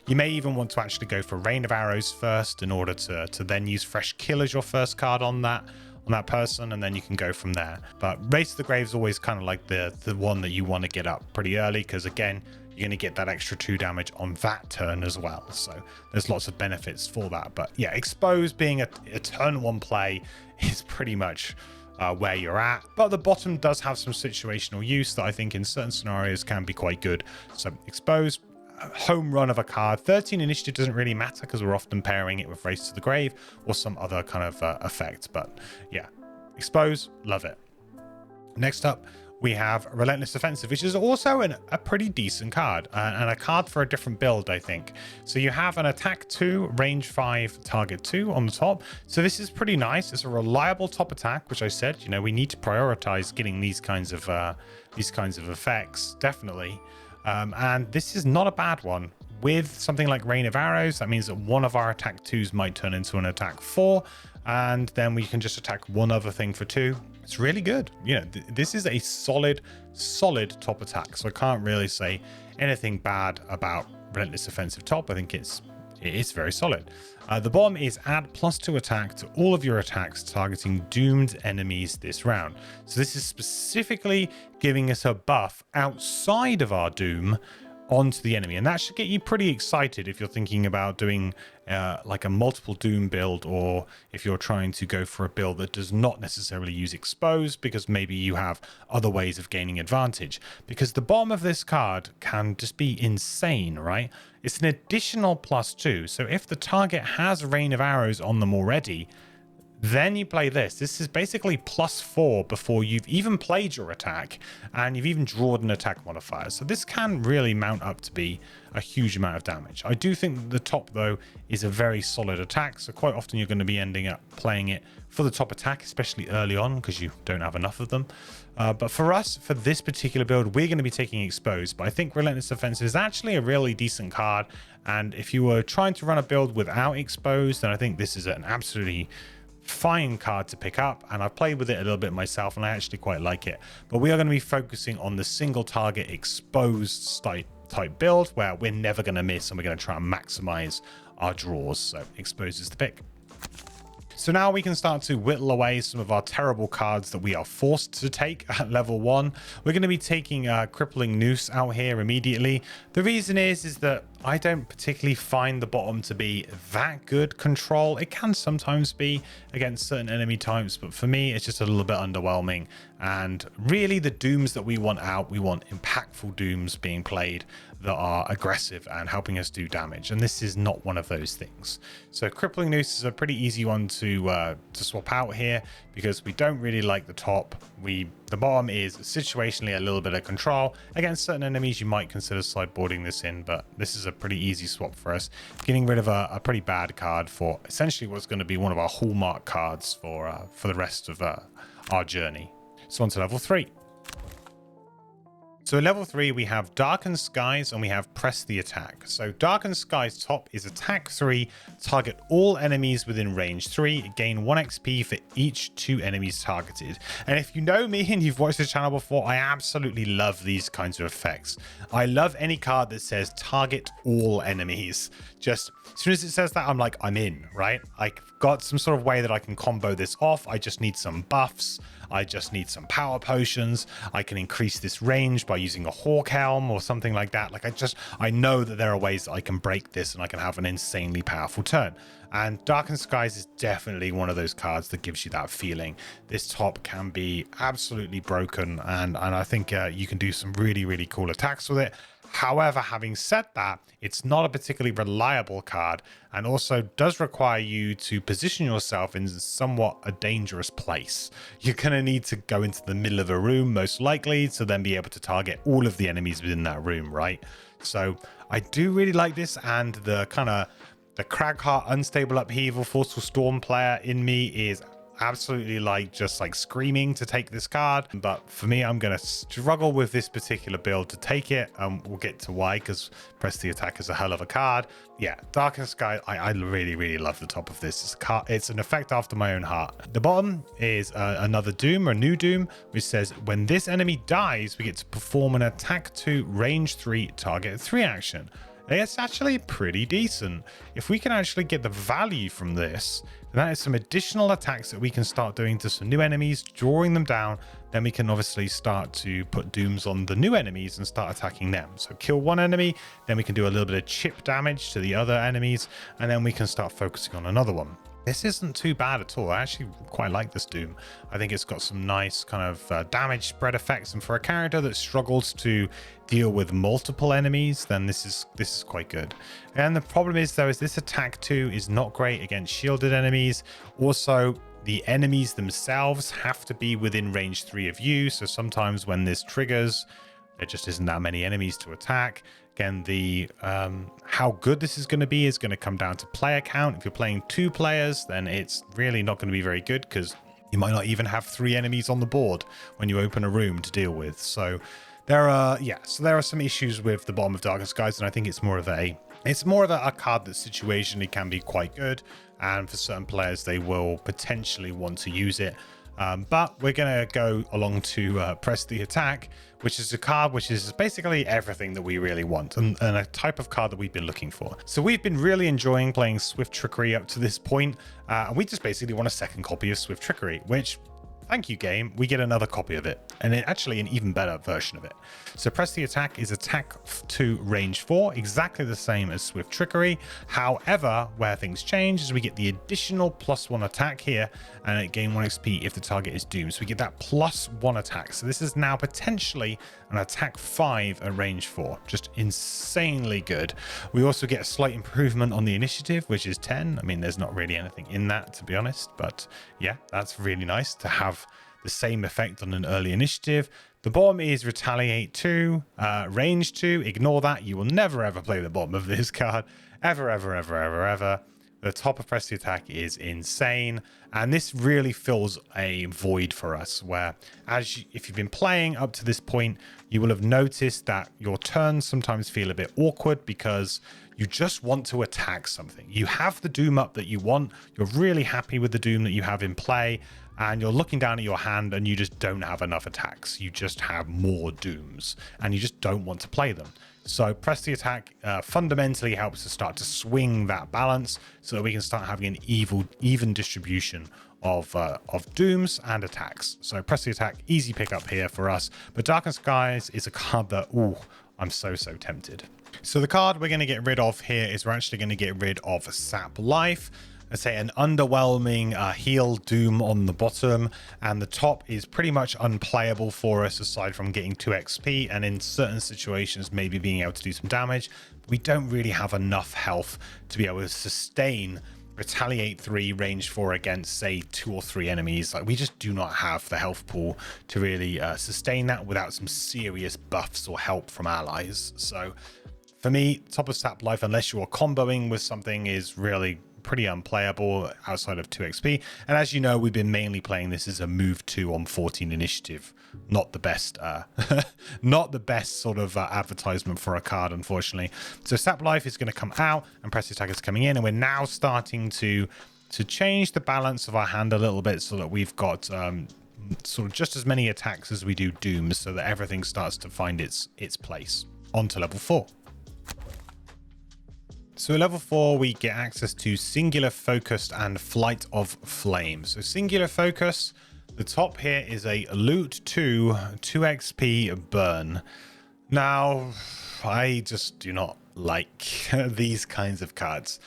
You may even want to actually go for Rain of Arrows first in order to then use Fresh Kill as your first card on that person, and then you can go from there. But Race to the Grave is always kind of like the one that you want to get up pretty early, because again, you're going to get that extra 2 damage on that turn as well. So there's lots of benefits for that. But yeah, Expose being a turn 1 play is pretty much where you're at. But the bottom does have some situational use that I think in certain scenarios can be quite good. So Expose, home run of a card. 13 initiative doesn't really matter because we're often pairing it with Race to the Grave or some other kind of effect. But yeah, Expose, love it. Next up, we have Relentless Offensive, which is also a pretty decent card, and a card for a different build, I think. So you have an attack 2, range 5, target 2 on the top. So this is pretty nice. It's a reliable top attack, which I said, you know, we need to prioritize getting these kinds of effects, definitely. And this is not a bad one. With something like Rain of Arrows, that means that one of our attack 2s might turn into an attack 4, and then we can just attack one other thing for 2. It's really good. You know, this is a solid top attack, so I can't really say anything bad about Relentless Offensive top. I think it is very solid. The bottom is add +2 attack to all of your attacks targeting doomed enemies this round. So this is specifically giving us a buff outside of our doom onto the enemy, and that should get you pretty excited if you're thinking about doing like a multiple doom build, or if you're trying to go for a build that does not necessarily use expose, because maybe you have other ways of gaining advantage. Because the bottom of this card can just be insane, right? It's an additional +2, so if the target has Rain of Arrows on them already, then you play this. This is basically +4 before you've even played your attack, and you've even drawn an attack modifier. So this can really mount up to be a huge amount of damage. I do think that the top, though, is a very solid attack. So quite often you're going to be ending up playing it for the top attack, especially early on, because you don't have enough of them. But for us, for this particular build, we're going to be taking Exposed. But I think Relentless Offensive is actually a really decent card. And if you were trying to run a build without Exposed, then I think this is an absolutely fine card to pick up, and I've played with it a little bit myself and I actually quite like it. But we are going to be focusing on the single target exposed type build where we're never going to miss, and we're going to try and maximize our draws. So Exposed is the pick. So now we can start to whittle away some of our terrible cards that we are forced to take at level 1. We're going to be taking Crippling Noose out here immediately. The reason is that I don't particularly find the bottom to be that good control. It can sometimes be against certain enemy types, but for me, it's just a little bit underwhelming. And really the dooms that we want out, we want impactful dooms being played that are aggressive and helping us do damage, and this is not one of those things. So Crippling Noose is a pretty easy one to swap out here, because we don't really like the top. The bottom is situationally a little bit of control. Against certain enemies, you might consider sideboarding this in, but this is a pretty easy swap for us, getting rid of a pretty bad card for essentially what's going to be one of our hallmark cards for the rest of our journey. So on to level 3. So at level 3, we have Darkened Skies and we have Press the Attack. So Darkened Skies top is attack 3, target all enemies within range 3, gain 1 XP for each 2 enemies targeted. And if you know me and you've watched the channel before, I absolutely love these kinds of effects. I love any card that says target all enemies. Just as soon as it says that, I'm like, I'm in, right? I've got some sort of way that I can combo this off. I just need some buffs. I just need some power potions. I can increase this range by using a Hawk Helm or something like that. Like I know that there are ways that I can break this and I can have an insanely powerful turn. And Darkened Skies is definitely one of those cards that gives you that feeling. This top can be absolutely broken, and I think you can do some really, really cool attacks with it. However, having said that, it's not a particularly reliable card, and also does require you to position yourself in somewhat a dangerous place. You're going to need to go into the middle of a room, most likely, to then be able to target all of the enemies within that room, right? So I do really like this, and the Cragheart Unstable Upheaval Forceful Storm player in me is absolutely just screaming to take this card. But for me, I'm going to struggle with this particular build to take it. We'll get to why, because Press the Attack is a hell of a card. Yeah, Darkened Sky, I really, really love the top of this. It's an effect after my own heart. The bottom is another Doom, or new Doom, which says when this enemy dies, we get to perform an attack 2, range 3, target 3 action. It's actually pretty decent. If we can actually get the value from this, then that is some additional attacks that we can start doing to some new enemies, drawing them down. Then we can obviously start to put dooms on the new enemies and start attacking them. So kill one enemy, then we can do a little bit of chip damage to the other enemies, and then we can start focusing on another one. This isn't too bad at all. I actually quite like this Doom. I think it's got some nice kind of damage spread effects, and for a character that struggles to deal with multiple enemies, then this is quite good. And the problem is, though, is this attack 2 is not great against shielded enemies. Also, the enemies themselves have to be within range 3 of you. So sometimes when this triggers, there just isn't that many enemies to attack. Again, the how good this is going to be is going to come down to player count. If you're playing 2 players, then it's really not going to be very good, because you might not even have 3 enemies on the board when you open a room to deal with. So there are some issues with the bottom of Darkest Skies, and I think it's more of a card that situationally can be quite good, and for certain players they will potentially want to use it. But we're going to go along to Press the Attack, which is a card which is basically everything that we really want, and a type of card that we've been looking for. So we've been really enjoying playing Swift Trickery up to this point, and we just basically want a second copy of Swift Trickery, which, thank you game, we get another copy of it, and actually an even better version of it. So Press the Attack is attack to range 4, exactly the same as Swift Trickery. However, where things change is we get the additional +1 attack here, and it gain 1 XP if the target is doomed. So we get that +1 attack. So this is now potentially an attack 5 at range 4. Just insanely good. We also get a slight improvement on the initiative, which is 10. I mean, there's not really anything in that, to be honest, but yeah, that's really nice to have the same effect on an early initiative. The bottom is Retaliate 2, range 2. Ignore that. You will never ever play the bottom of this card. Ever, ever, ever, ever, ever. The top of Press the Attack is insane, and this really fills a void for us, where if you've been playing up to this point, you will have noticed that your turns sometimes feel a bit awkward because you just want to attack something. You have the Doom up that you want, you're really happy with the Doom that you have in play, and you're looking down at your hand and you just don't have enough attacks. You just have more Dooms, and you just don't want to play them. So Press the Attack fundamentally helps to start to swing that balance so that we can start having an even distribution of Dooms and attacks. So Press the Attack, easy pickup here for us. But Darkest Skies is a card that, I'm so tempted. So the card we're going to get rid of here is we're actually going to get rid of Sap Life. Let's say an underwhelming heal Doom on the bottom, and the top is pretty much unplayable for us aside from getting 2 XP and in certain situations maybe being able to do some damage. We don't really have enough health to be able to sustain Retaliate 3 range 4 against, say, 2 or 3 enemies. Like, we just do not have the health pool to really sustain that without some serious buffs or help from allies. So for me, top of Sap Life, unless you're comboing with something, is really pretty unplayable outside of 2 XP. And as you know, we've been mainly playing this as a move 2 on 14 initiative. Not the best sort of advertisement for a card, unfortunately. So Sap Life is going to come out and Press the Attack is coming in, and we're now starting to change the balance of our hand a little bit so that we've got sort of just as many attacks as we do Dooms, so that everything starts to find its place. On to level 4. So at level 4, we get access to Singular Focus and Flight of Flame. So Singular Focus, the top here is a loot 2 XP burn. Now, I just do not like these kinds of cards.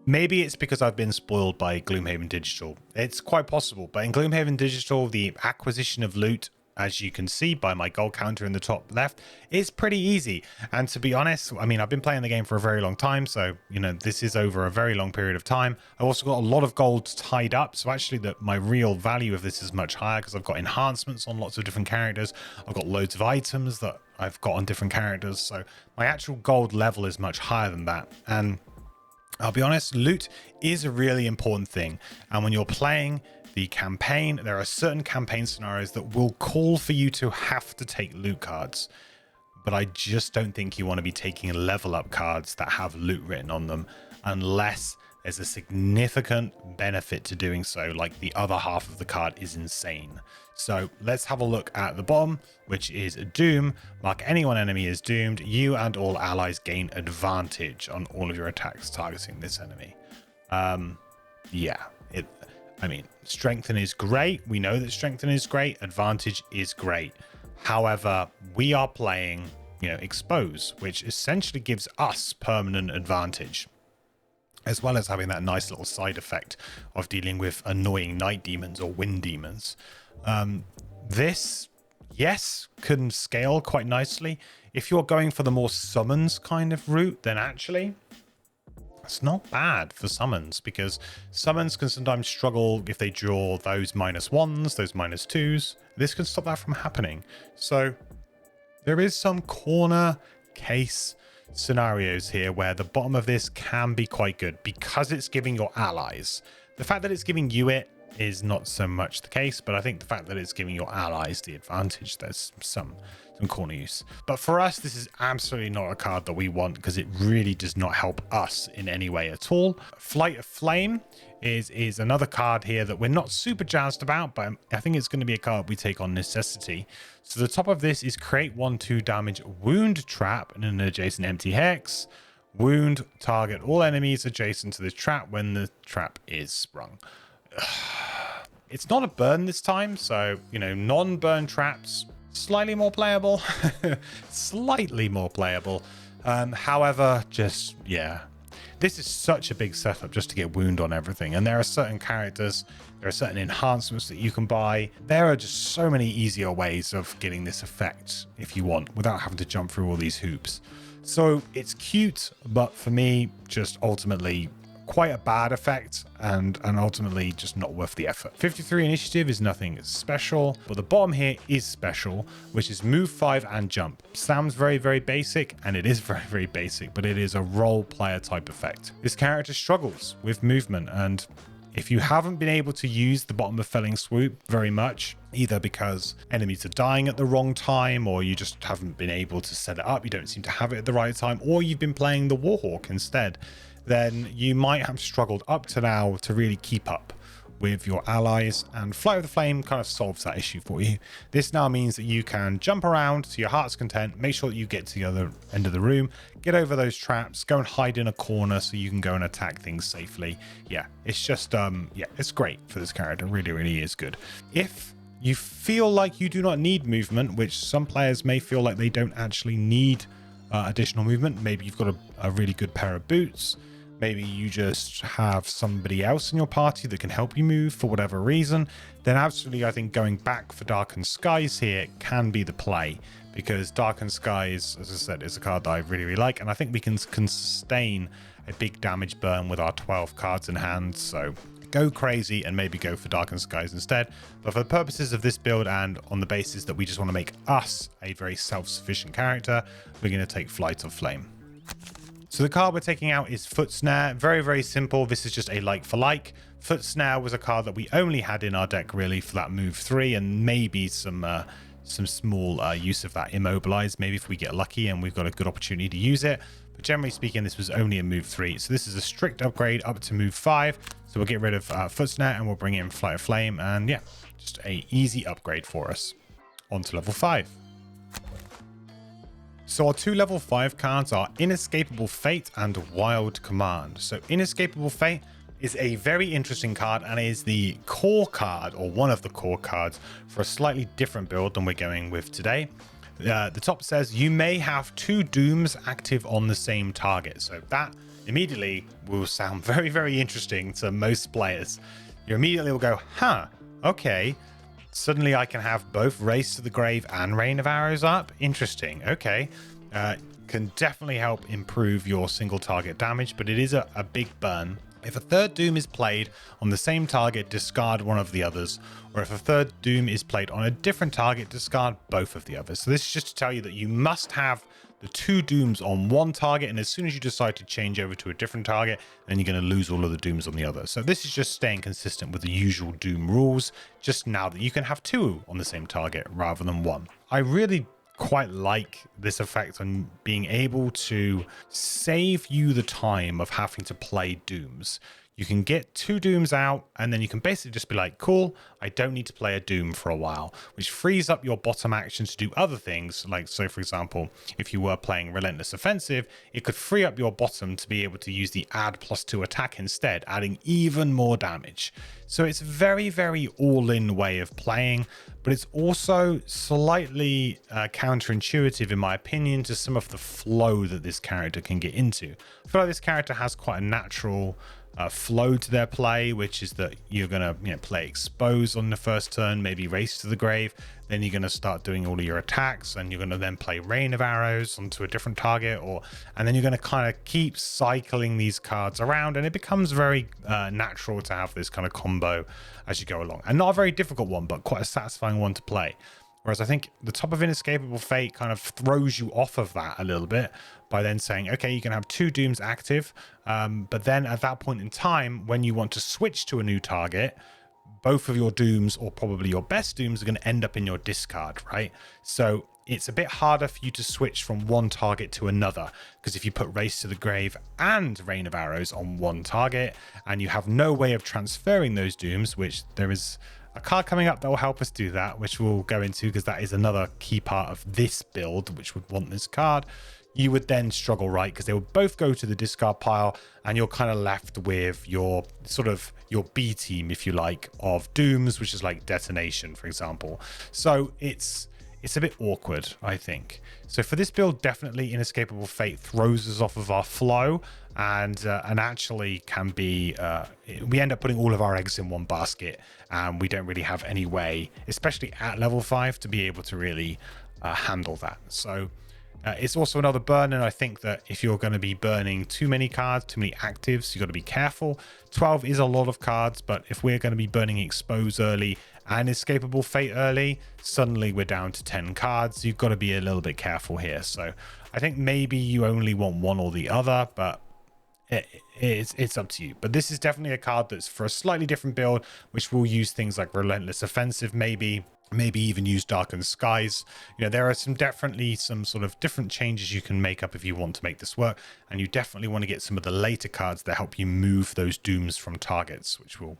Maybe it's because I've been spoiled by Gloomhaven Digital. It's quite possible, but in Gloomhaven Digital, the acquisition of loot, as you can see by my gold counter in the top left, is pretty easy. And to be honest, I mean, I've been playing the game for a very long time, so, you know, this is over a very long period of time. I've also got a lot of gold tied up, so actually my real value of this is much higher because I've got enhancements on lots of different characters. I've got loads of items that I've got on different characters, so my actual gold level is much higher than that. And I'll be honest, loot is a really important thing. And when you're playing the campaign, there are certain campaign scenarios that will call for you to have to take loot cards. But I just don't think you want to be taking level up cards that have loot written on them unless there's a significant benefit to doing so, like the other half of the card is insane. So let's have a look at the bottom, which is Doom. Mark any one enemy as doomed. You and all allies gain advantage on all of your attacks targeting this enemy. I mean, Strengthen is great. We know that Strengthen is great. Advantage is great. However, we are playing, Expose, which essentially gives us permanent advantage, as well as having that nice little side effect of dealing with annoying night demons or wind demons. This, yes, can scale quite nicely. If you're going for the more summons kind of route, then actually It's not bad for summons, because summons can sometimes struggle if they draw those -1s, those -2s. This can stop that from happening. So there is some corner case scenarios here where the bottom of this can be quite good because it's giving your allies. The fact that it's giving you it is not so much the case, but I think the fact that it's giving your allies the advantage, there's some corner use. But for us, this is absolutely not a card that we want because it really does not help us in any way at all. Flight of Flame is another card here that we're not super jazzed about, but I think it's going to be a card we take on necessity. So the top of this is create 1/2 damage wound trap in an adjacent empty hex. Wound target all enemies adjacent to this trap when the trap is sprung. It's not a burn this time, so, you know, non-burn traps, slightly more playable. Slightly more playable. However, just, yeah. This is such a big setup just to get wound on everything. And there are certain characters, there are certain enhancements that you can buy. There are just so many easier ways of getting this effect if you want, without having to jump through all these hoops. So it's cute, but for me, just ultimately quite a bad effect and ultimately just not worth the effort. 53 initiative is nothing special, but the bottom here is special, which is move 5 and jump. Sounds very, very basic, and it is very, very basic, but it is a role player type effect. This character struggles with movement, and if you haven't been able to use the bottom of Felling Swoop very much, either because enemies are dying at the wrong time, or you just haven't been able to set it up, you don't seem to have it at the right time, or you've been playing the Warhawk instead, then you might have struggled up to now to really keep up with your allies, and Flight of the Flame kind of solves that issue for you. This now means that you can jump around to your heart's content, make sure that you get to the other end of the room, get over those traps, go and hide in a corner so you can go and attack things safely. Yeah, it's just, yeah, it's great for this character. Really, really is good. If you feel like you do not need movement, which some players may feel like they don't actually need additional movement, maybe you've got a really good pair of boots, maybe you just have somebody else in your party that can help you move for whatever reason, then absolutely I think going back for Darkened Skies here can be the play, because Darkened Skies, as I said, is a card that I really, really like, and I think we can sustain a big damage burn with our 12 cards in hand, so go crazy and maybe go for Darkened Skies instead. But for the purposes of this build and on the basis that we just want to make us a very self-sufficient character, we're going to take Flight of Flame. So the card we're taking out is Foot Snare. Very, very simple. This is just a like for like. Foot Snare was a card that we only had in our deck really for that move 3, and maybe some small use of that Immobilize, maybe if we get lucky and we've got a good opportunity to use it. But generally speaking, this was only a move 3. So this is a strict upgrade up to move 5. So we'll get rid of Foot Snare and we'll bring in Flight of Flame. And yeah, just a easy upgrade for us. On to level 5. So our 2 level 5 cards are Inescapable Fate and Wild Command. So Inescapable Fate is a very interesting card and is the core card, or one of the core cards, for a slightly different build than we're going with today. The top says you may have 2 dooms active on the same target. So that immediately will sound very, very interesting to most players. You immediately will go, huh, okay. Suddenly I can have both Race to the Grave and Rain of Arrows up. Interesting. Okay. Can definitely help improve your single target damage, but it is a big burn. If a third Doom is played on the same target, discard one of the others. Or if a third Doom is played on a different target, discard both of the others. So this is just to tell you that you must have the 2 Dooms on one target, and as soon as you decide to change over to a different target, then you're going to lose all of the Dooms on the other. So this is just staying consistent with the usual Doom rules, just now that you can have 2 on the same target rather than 1. I really quite like this effect on being able to save you the time of having to play Dooms. You can get 2 Dooms out, and then you can basically just be like, cool, I don't need to play a Doom for a while, which frees up your bottom action to do other things. Like, so for example, if you were playing Relentless Offensive, it could free up your bottom to be able to use the add +2 attack instead, adding even more damage. So it's a very, very all-in way of playing, but it's also slightly counterintuitive, in my opinion, to some of the flow that this character can get into. I feel like this character has quite a natural flow to their play, which is that you're going to play expose on the first turn, maybe race to the grave. Then you're going to start doing all of your attacks, and you're going to then play rain of arrows onto a different target, and then you're going to kind of keep cycling these cards around, and it becomes very natural to have this kind of combo as you go along. And not a very difficult one, but quite a satisfying one to play. Whereas I think the top of Inescapable Fate kind of throws you off of that a little bit by then saying, okay, you can have 2 dooms active, but then at that point in time, when you want to switch to a new target, both of your dooms, or probably your best dooms, are going to end up in your discard, right? So it's a bit harder for you to switch from one target to another, because if you put Race to the Grave and Rain of Arrows on one target, and you have no way of transferring those dooms, which there is a card coming up that will help us do that, which we'll go into because that is another key part of this build, which would want this card. You would then struggle, right? Because they would both go to the discard pile, and you're kind of left with your sort of your B team, if you like, of dooms, which is like Detonation, for example. So it's a bit awkward, I think. So for this build, definitely Inescapable Fate throws us off of our flow, and actually can be we end up putting all of our eggs in one basket, and we don't really have any way, especially at level 5, to be able to really handle that. So it's also another burn, and I think that if you're going to be burning too many cards, too many actives, you've got to be careful. 12 is a lot of cards, but if we're going to be burning Expose early and Inescapable Fate early, suddenly we're down to 10 cards. You've got to be a little bit careful here. So I think maybe you only want one or the other, but it's up to you. But this is definitely a card that's for a slightly different build, which will use things like Relentless Offensive, maybe even use Darkened Skies. There are definitely some sort of different changes you can make up if you want to make this work, and you definitely want to get some of the later cards that help you move those dooms from targets, which we'll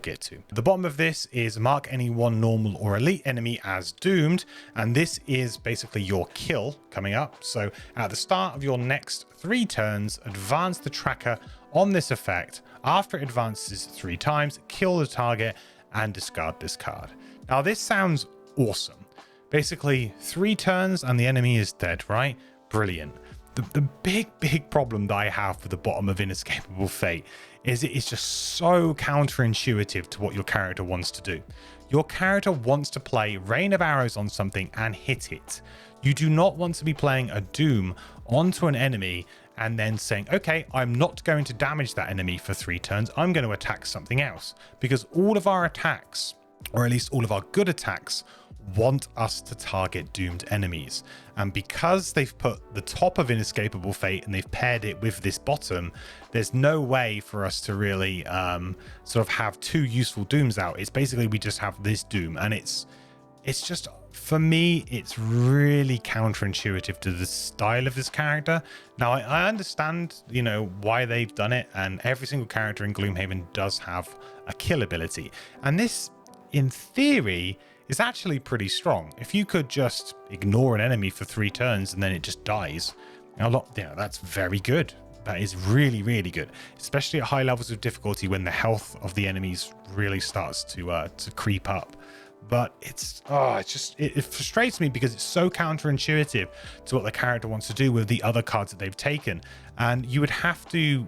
get to. The bottom of this is mark any one normal or elite enemy as doomed, and this is basically your kill coming up. So at the start of your next 3 turns, advance the tracker on this effect. After it advances 3 times, kill the target and discard this card. Now this sounds awesome. Basically 3 turns and the enemy is dead, right? Brilliant. The big problem that I have with the bottom of Inescapable Fate is it is just so counterintuitive to what your character wants to do. Your character wants to play Rain of Arrows on something and hit it. You do not want to be playing a Doom onto an enemy and then saying, okay, I'm not going to damage that enemy for 3 turns. I'm going to attack something else, because all of our attacks, or at least all of our good attacks, want us to target doomed enemies. And because they've put the top of Inescapable Fate and they've paired it with this bottom, there's no way for us to really sort of have 2 useful dooms out. It's basically we just have this doom, and it's just, for me, it's really counterintuitive to the style of this character. Now I understand why they've done it, and every single character in Gloomhaven does have a kill ability, and this in theory is actually pretty strong. If you could just ignore an enemy for 3 turns and then it just dies, that's very good. That is really, really good, especially at high levels of difficulty when the health of the enemies really starts to creep up. But it frustrates me because it's so counterintuitive to what the character wants to do with the other cards that they've taken. And you would have to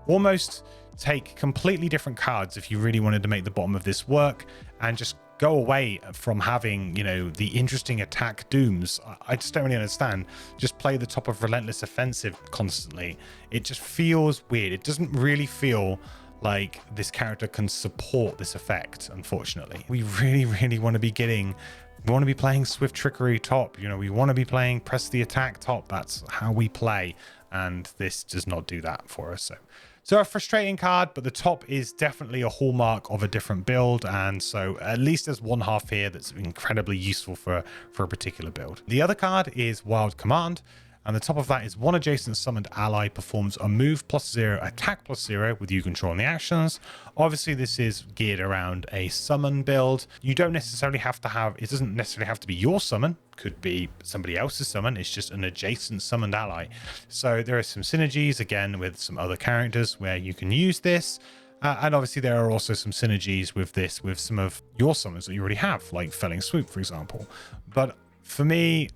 almost take completely different cards if you really wanted to make the bottom of this work, and just go away from having, the interesting attack dooms. I just don't really understand. Just play the top of Relentless Offensive constantly. It just feels weird. It doesn't really feel like this character can support this effect, unfortunately. We really, really want to be playing Swift Trickery top. We want to be playing Press the Attack top. That's how we play, and this does not do that for us. So a frustrating card, but the top is definitely a hallmark of a different build, and so at least there's one half here that's incredibly useful for a particular build. The other card is Wild Command, and the top of that is one adjacent summoned ally performs a move +0, attack +0 with you controlling the actions. Obviously this is geared around a summon build. You don't necessarily have to have, it doesn't necessarily have to be your summon, could be somebody else's summon. It's just an adjacent summoned ally. So there are some synergies again with some other characters where you can use this. And obviously there are also some synergies with this with some of your summons that you already have, like Felling Swoop, for example. But for me,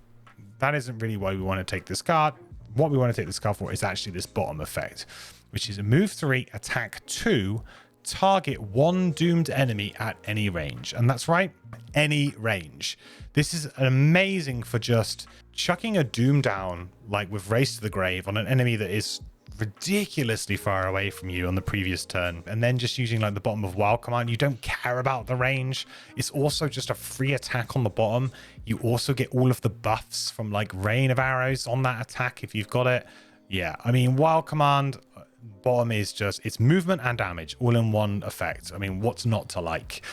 that isn't really why we want to take this card. what we want to take this card for is actually this bottom effect, which is a move 3, attack 2, target 1 doomed enemy at any range. And that's right, any range. This is amazing for just chucking a doom down, like with Race to the Grave, on an enemy that is ridiculously far away from you on the previous turn, and then just using like the bottom of wild command. You don't care about the range. It's also just a free attack on the bottom. You also get all of the buffs from like rain of arrows on that attack if you've got it. Yeah, I mean, wild command bottom is just, it's movement and damage all in one effect. I mean, what's not to like?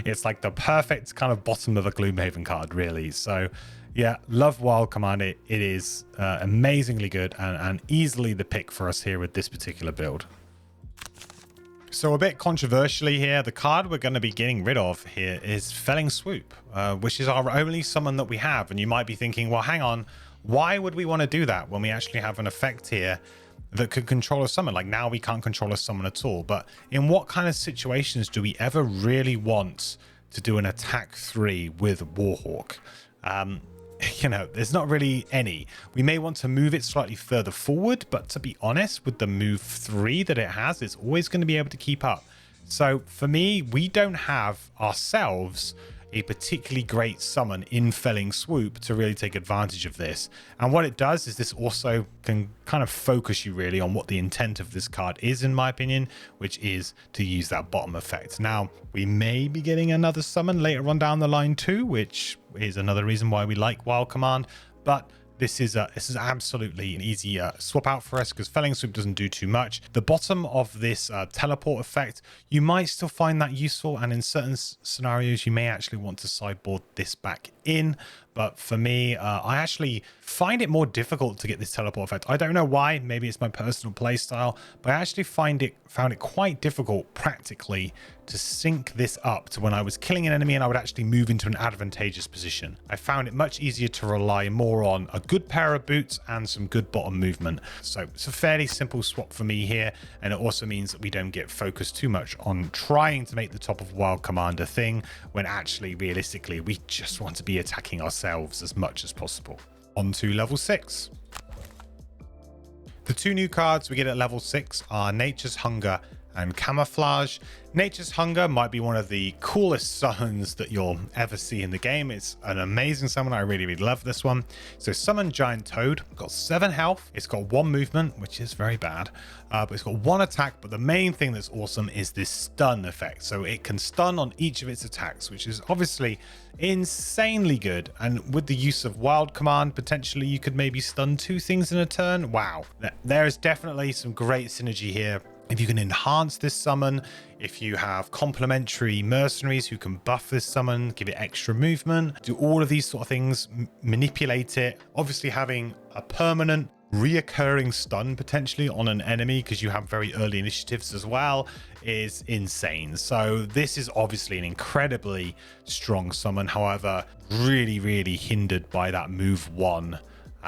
It's like the perfect kind of bottom of a Gloomhaven card, really. So yeah, love wild command. It is amazingly good and easily the pick for us here with this particular build. So a bit controversially here, the card we're going to be getting rid of here is Felling Swoop, which is our only summon that we have. And you might be thinking, well, hang on, why would we want to do that when we actually have an effect here that could control a summon? Like, now we can't control a summon at all. But in what kind of situations do we ever really want to do an attack 3 with Warhawk? You know, there's not really any. We may want to move it slightly further forward, but to be honest, with the move 3 that it has, it's always going to be able to keep up. So for me, we don't have ourselves a particularly great summon in Felling Swoop to really take advantage of this. And what it does is this also can kind of focus you really on what the intent of this card is, in my opinion, which is to use that bottom effect. Now, we may be getting another summon later on down the line too, which is another reason why we like Wild Command, but this is absolutely an easy swap out for us because Felling Swoop doesn't do too much. The bottom of this teleport effect, you might still find that useful, and in certain scenarios you may actually want to sideboard this back in. But for me, I actually find it more difficult to get this teleport effect. I don't know why. Maybe it's my personal play style, but I actually found it quite difficult practically to sync this up to when I was killing an enemy and I would actually move into an advantageous position. I found it much easier to rely more on a good pair of boots and some good bottom movement. So it's a fairly simple swap for me here, and it also means that we don't get focused too much on trying to make the top of Wild Command a thing, when actually, realistically, we just want to be attacking ourselves as much as possible. On to level 6. The two new cards we get at level 6 are Nature's Hunger and Camouflage. Nature's Hunger might be one of the coolest summons that you'll ever see in the game. It's an amazing summon. I really love this one. So summon Giant Toad, got 7 health. It's got 1 movement, which is very bad, but it's got 1 attack. But the main thing that's awesome is this stun effect. So it can stun on each of its attacks, which is obviously insanely good. And with the use of Wild Command, potentially you could maybe stun 2 things in a turn. Wow, there is definitely some great synergy here. If you can enhance this summon, if you have complementary mercenaries who can buff this summon, give it extra movement, do all of these sort of things, manipulate it. Obviously having a permanent reoccurring stun potentially on an enemy, because you have very early initiatives as well, is insane. So this is obviously an incredibly strong summon. However, really hindered by that move 1.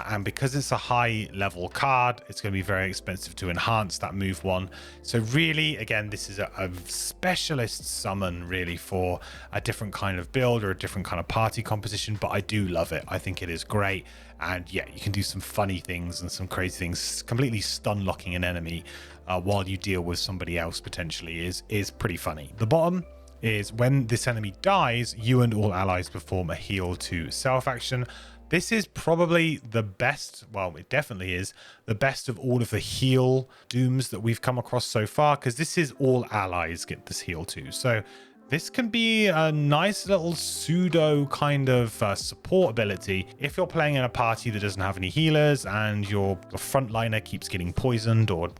And because it's a high level card, it's going to be very expensive to enhance that move 1. So really, again, this is a specialist summon really for a different kind of build or a different kind of party composition, but I do love it. I think it is great. And yeah, you can do some funny things and some crazy things. Completely stun locking an enemy while you deal with somebody else potentially is pretty funny. The bottom is when this enemy dies, you and all allies perform a heal to self action. This is probably the best, well, it definitely is the best of all of the heal dooms that we've come across so far, because this is all allies get this heal too. So this can be a nice little pseudo kind of support ability if you're playing in a party that doesn't have any healers and your frontliner keeps getting poisoned or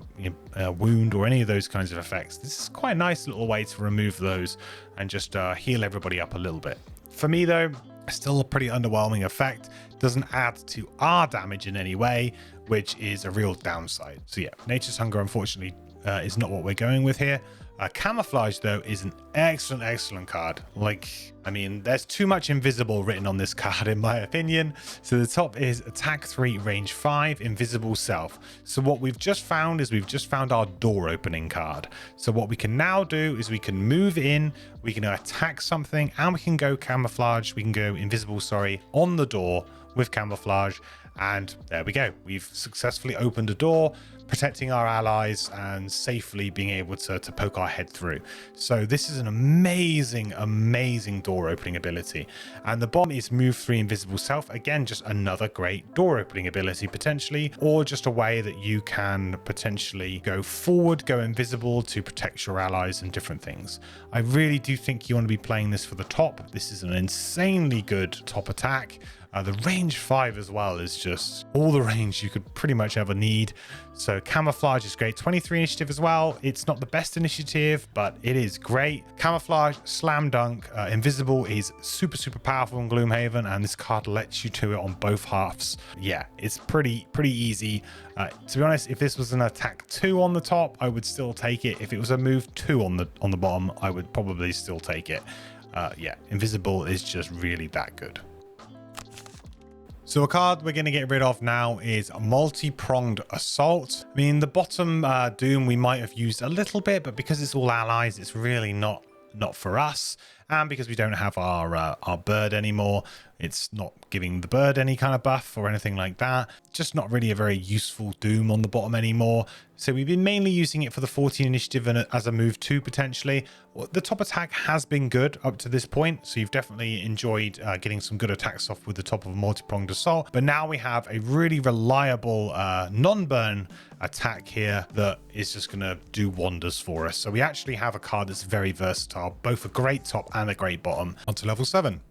wound or any of those kinds of effects. This is quite a nice little way to remove those and just heal everybody up a little bit. For me though, still a pretty underwhelming effect. Doesn't add to our damage in any way, which is a real downside. So yeah, Nature's Hunger unfortunately is not what we're going with here. Camouflage, though, is an excellent card. Like, I mean, there's too much invisible written on this card, in my opinion. So the top is attack 3, range 5, invisible self. So what we've just found is we've just found our door opening card. So what we can now do is we can move in, we can attack something, and we can go camouflage. We can go invisible, sorry, on the door with camouflage. And there we go. We've successfully opened a door, protecting our allies and safely being able to poke our head through. So this is an amazing door opening ability. And the bottom is move 3 invisible self. Again, just another great door opening ability potentially, or just a way that you can potentially go forward, go invisible to protect your allies and different things. I really do think you want to be playing this for the top. This is an insanely good top attack. The range 5 as well is just all the range you could pretty much ever need. So camouflage is great. 23 initiative as well. It's not the best initiative, but it is great. Camouflage, slam dunk, invisible is super powerful in Gloomhaven, and this card lets you do it on both halves. Yeah, it's pretty easy. To be honest, if this was an attack 2 on the top, I would still take it. If it was a move 2 on the bottom, I would probably still take it. Yeah, invisible is just really that good. So a card we're going to get rid of now is multi-pronged assault. I mean, the bottom Doom we might have used a little bit, but because it's all allies, it's really not for us. And because we don't have our bird anymore, it's not giving the bird any kind of buff or anything like that. Just not really a very useful Doom on the bottom anymore. So we've been mainly using it for the 14 initiative and as a move 2 potentially. The top attack has been good up to this point, so you've definitely enjoyed getting some good attacks off with the top of a multi-pronged assault. But now we have a really reliable non-burn attack here that is just going to do wonders for us. So we actually have a card that's very versatile, both a great top and a great bottom. On to level 7.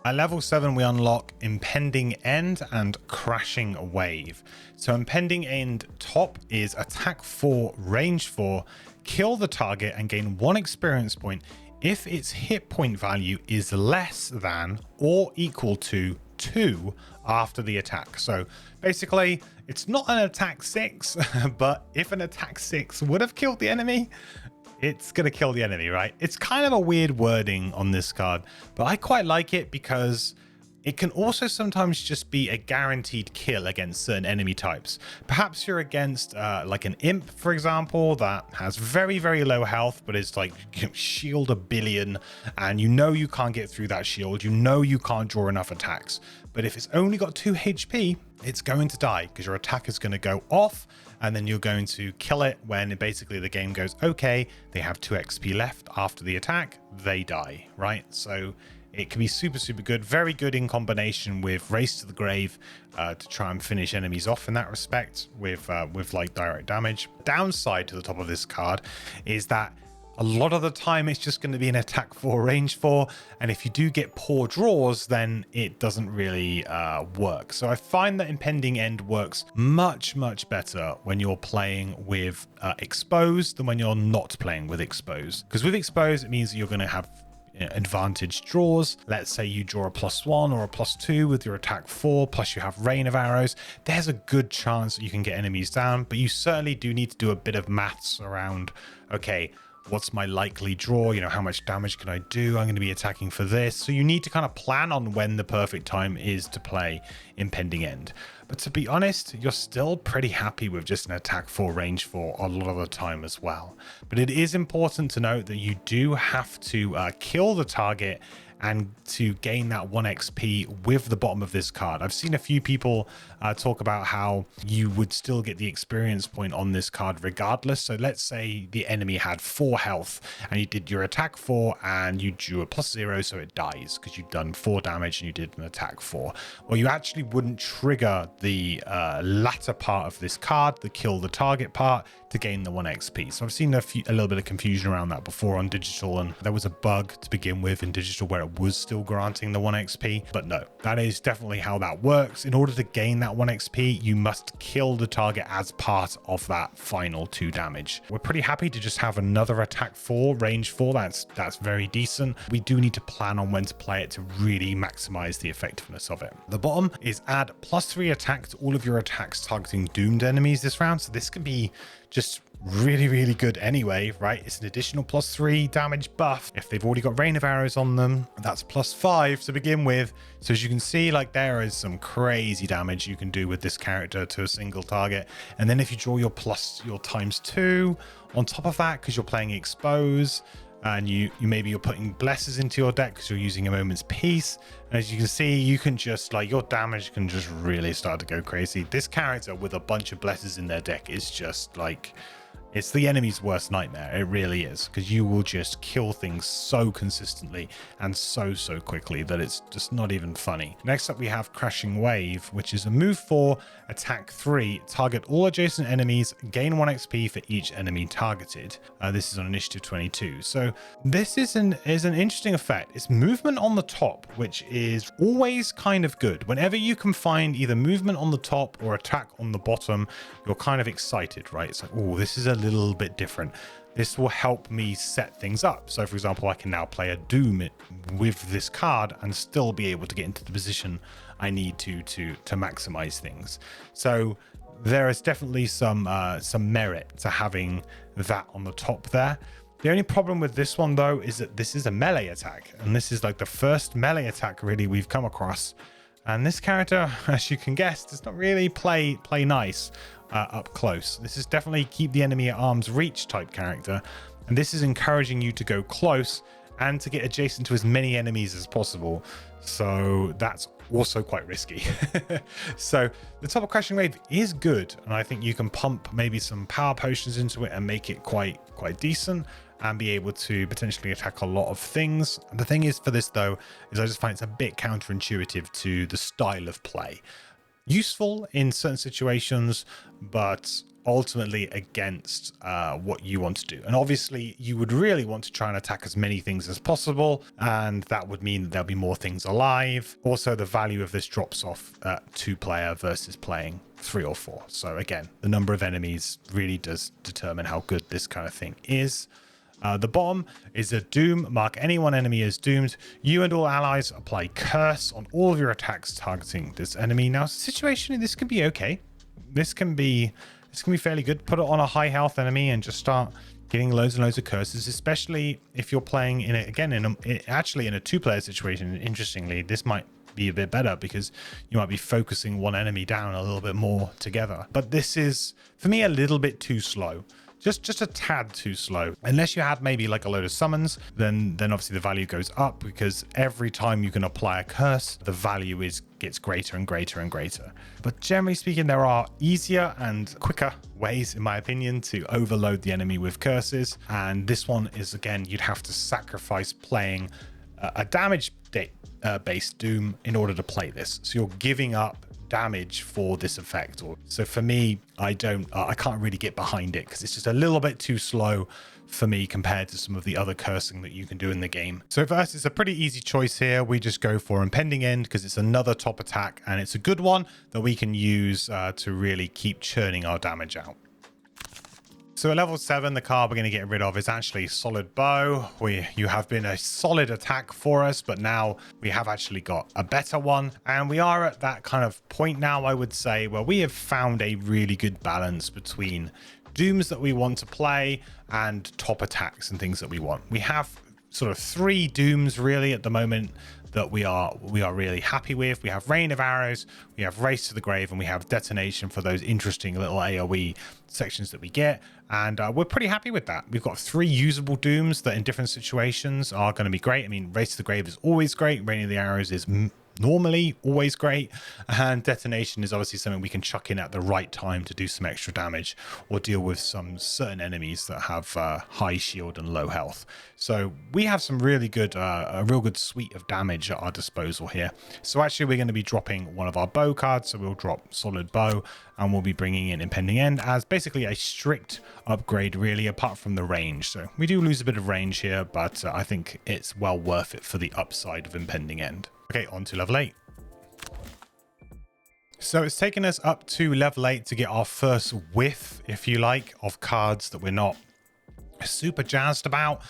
At level 7, we unlock Impending End and Crashing Wave. So Impending End top is attack 4, range 4, kill the target and gain 1 experience point if its hit point value is less than or equal to 2 after the attack. So basically, it's not an attack 6, but if an attack 6 would have killed the enemy, it's going to kill the enemy, right? It's kind of a weird wording on this card, but I quite like it because it can also sometimes just be a guaranteed kill against certain enemy types. Perhaps you're against like an imp, for example, that has very low health, but is like shield 1 billion, and you know you can't get through that shield. You know you can't draw enough attacks. But if it's only got 2 HP, it's going to die because your attack is going to go off, and then you're going to kill it when basically the game goes, okay, they have 2 XP left after the attack, they die, right? So it can be super good, very good in combination with Race to the Grave to try and finish enemies off in that respect with like direct damage. Downside to the top of this card is that a lot of the time it's just going to be an attack 4, range 4, and if you do get poor draws, then it doesn't really work. So I find that Impending End works much better when you're playing with Exposed than when you're not playing with Exposed. Because with Exposed, it means that you're going to have advantage draws. Let's say you draw a +1 or a +2 with your attack 4, plus you have rain of arrows. There's a good chance that you can get enemies down, but you certainly do need to do a bit of maths around, okay, what's my likely draw? You know, how much damage can I do? I'm going to be attacking for this. So you need to kind of plan on when the perfect time is to play Impending End. But to be honest, you're still pretty happy with just an attack 4, range 4 a lot of the time as well. But it is important to note that you do have to kill the target and to gain that 1 XP with the bottom of this card. I've seen a few people talk about how you would still get the experience point on this card regardless. So let's say the enemy had 4 health and you did your attack 4 and you drew a +0, so it dies because you've done 4 damage and you did an attack 4. Well, you actually wouldn't trigger the latter part of this card, the kill the target part, to gain the 1 XP. So I've seen a little bit of confusion around that before on digital, and there was a bug to begin with in digital where it was still granting the 1 XP. But no, that is definitely how that works. In order to gain that 1 XP, you must kill the target as part of that final 2 damage. We're pretty happy to just have another attack 4, range 4. That's very decent. We do need to plan on when to play it to really maximize the effectiveness of it. The bottom is add +3 attack to all of your attacks targeting doomed enemies this round. So this can be just really, really good anyway, right? It's an additional +3 damage buff. If they've already got rain of arrows on them, that's +5 to begin with. So as you can see, like there is some crazy damage you can do with this character to a single target. And then if you draw your ×2 on top of that, because you're playing expose, and you maybe you're putting blesses into your deck because you're using a moment's peace. And as you can see, you can just like your damage can just really start to go crazy. This character with a bunch of blesses in their deck is just like, it's the enemy's worst nightmare. It really is, because you will just kill things so consistently and so quickly that it's just not even funny. Next up, we have Crashing Wave, which is a move 4, attack 3, target all adjacent enemies, gain 1 XP for each enemy targeted. This is on initiative 22. So this is an interesting effect. It's movement on the top, which is always kind of good. Whenever you can find either movement on the top or attack on the bottom, you're kind of excited, right? It's like, oh, this is a little bit different. This will help me set things up. So for example, I can now play a Doom with this card and still be able to get into the position I need to maximize things. So there is definitely some merit to having that on the top there. The only problem with this one though is that this is a melee attack, and this is like the first melee attack really we've come across. And this character, as you can guess, does not really play nice up close. This is definitely keep the enemy at arm's reach type character, and this is encouraging you to go close and to get adjacent to as many enemies as possible. So that's also quite risky. So the top of Crashing Wave is good, and I think you can pump maybe some power potions into it and make it quite decent and be able to potentially attack a lot of things. The thing is for this though, is I just find it's a bit counterintuitive to the style of play. Useful in certain situations, but ultimately against what you want to do. And obviously you would really want to try and attack as many things as possible, and that would mean that there'll be more things alive. Also, the value of this drops off at 2-player versus playing 3 or 4. So again, the number of enemies really does determine how good this kind of thing is. The bottom is a doom. Mark any one enemy as doomed. You and all allies apply curse on all of your attacks targeting this enemy. Now, situationally, this can be okay. This can be fairly good. Put it on a high health enemy and just start getting loads and loads of curses, especially if you're playing in it again in a 2-player situation. Interestingly, this might be a bit better because you might be focusing one enemy down a little bit more together. But this is, for me, a little bit too slow. Just a tad too slow. Unless you had maybe like a load of summons, then obviously the value goes up, because every time you can apply a curse, the value gets greater and greater and greater. But generally speaking, there are easier and quicker ways, in my opinion, to overload the enemy with curses. And this one is, again, you'd have to sacrifice playing a damage based Doom in order to play this. So you're giving up damage for this effect. So for me, I can't really get behind it because it's just a little bit too slow for me compared to some of the other cursing that you can do in the game. So for us, it's a pretty easy choice here. We just go for Impending End because it's another top attack, and it's a good one that we can use to really keep churning our damage out. So at level 7, the card we're going to get rid of is actually Solid Bow. You have been a solid attack for us, but now we have actually got a better one. And we are at that kind of point now, I would say, where we have found a really good balance between dooms that we want to play and top attacks and things that we want. We have sort of 3 dooms really at the moment that we are really happy with. We have Rain of Arrows, we have Race to the Grave, and we have Detonation for those interesting little AoE sections that we get. And we're pretty happy with that. We've got 3 usable dooms that in different situations are going to be great. I mean, Race to the Grave is always great. Rain of the Arrows is normally always great, and Detonation is obviously something we can chuck in at the right time to do some extra damage or deal with some certain enemies that have high shield and low health. So we have some really good a real good suite of damage at our disposal here. So actually we're going to be dropping one of our bow cards, so we'll drop Solid Bow, and we'll be bringing in Impending End as basically a strict upgrade really, apart from the range. So we do lose a bit of range here, but I think it's well worth it for the upside of Impending End. Okay, on to level 8. So it's taken us up to level 8 to get our first whiff, if you like, of cards that we're not super jazzed about.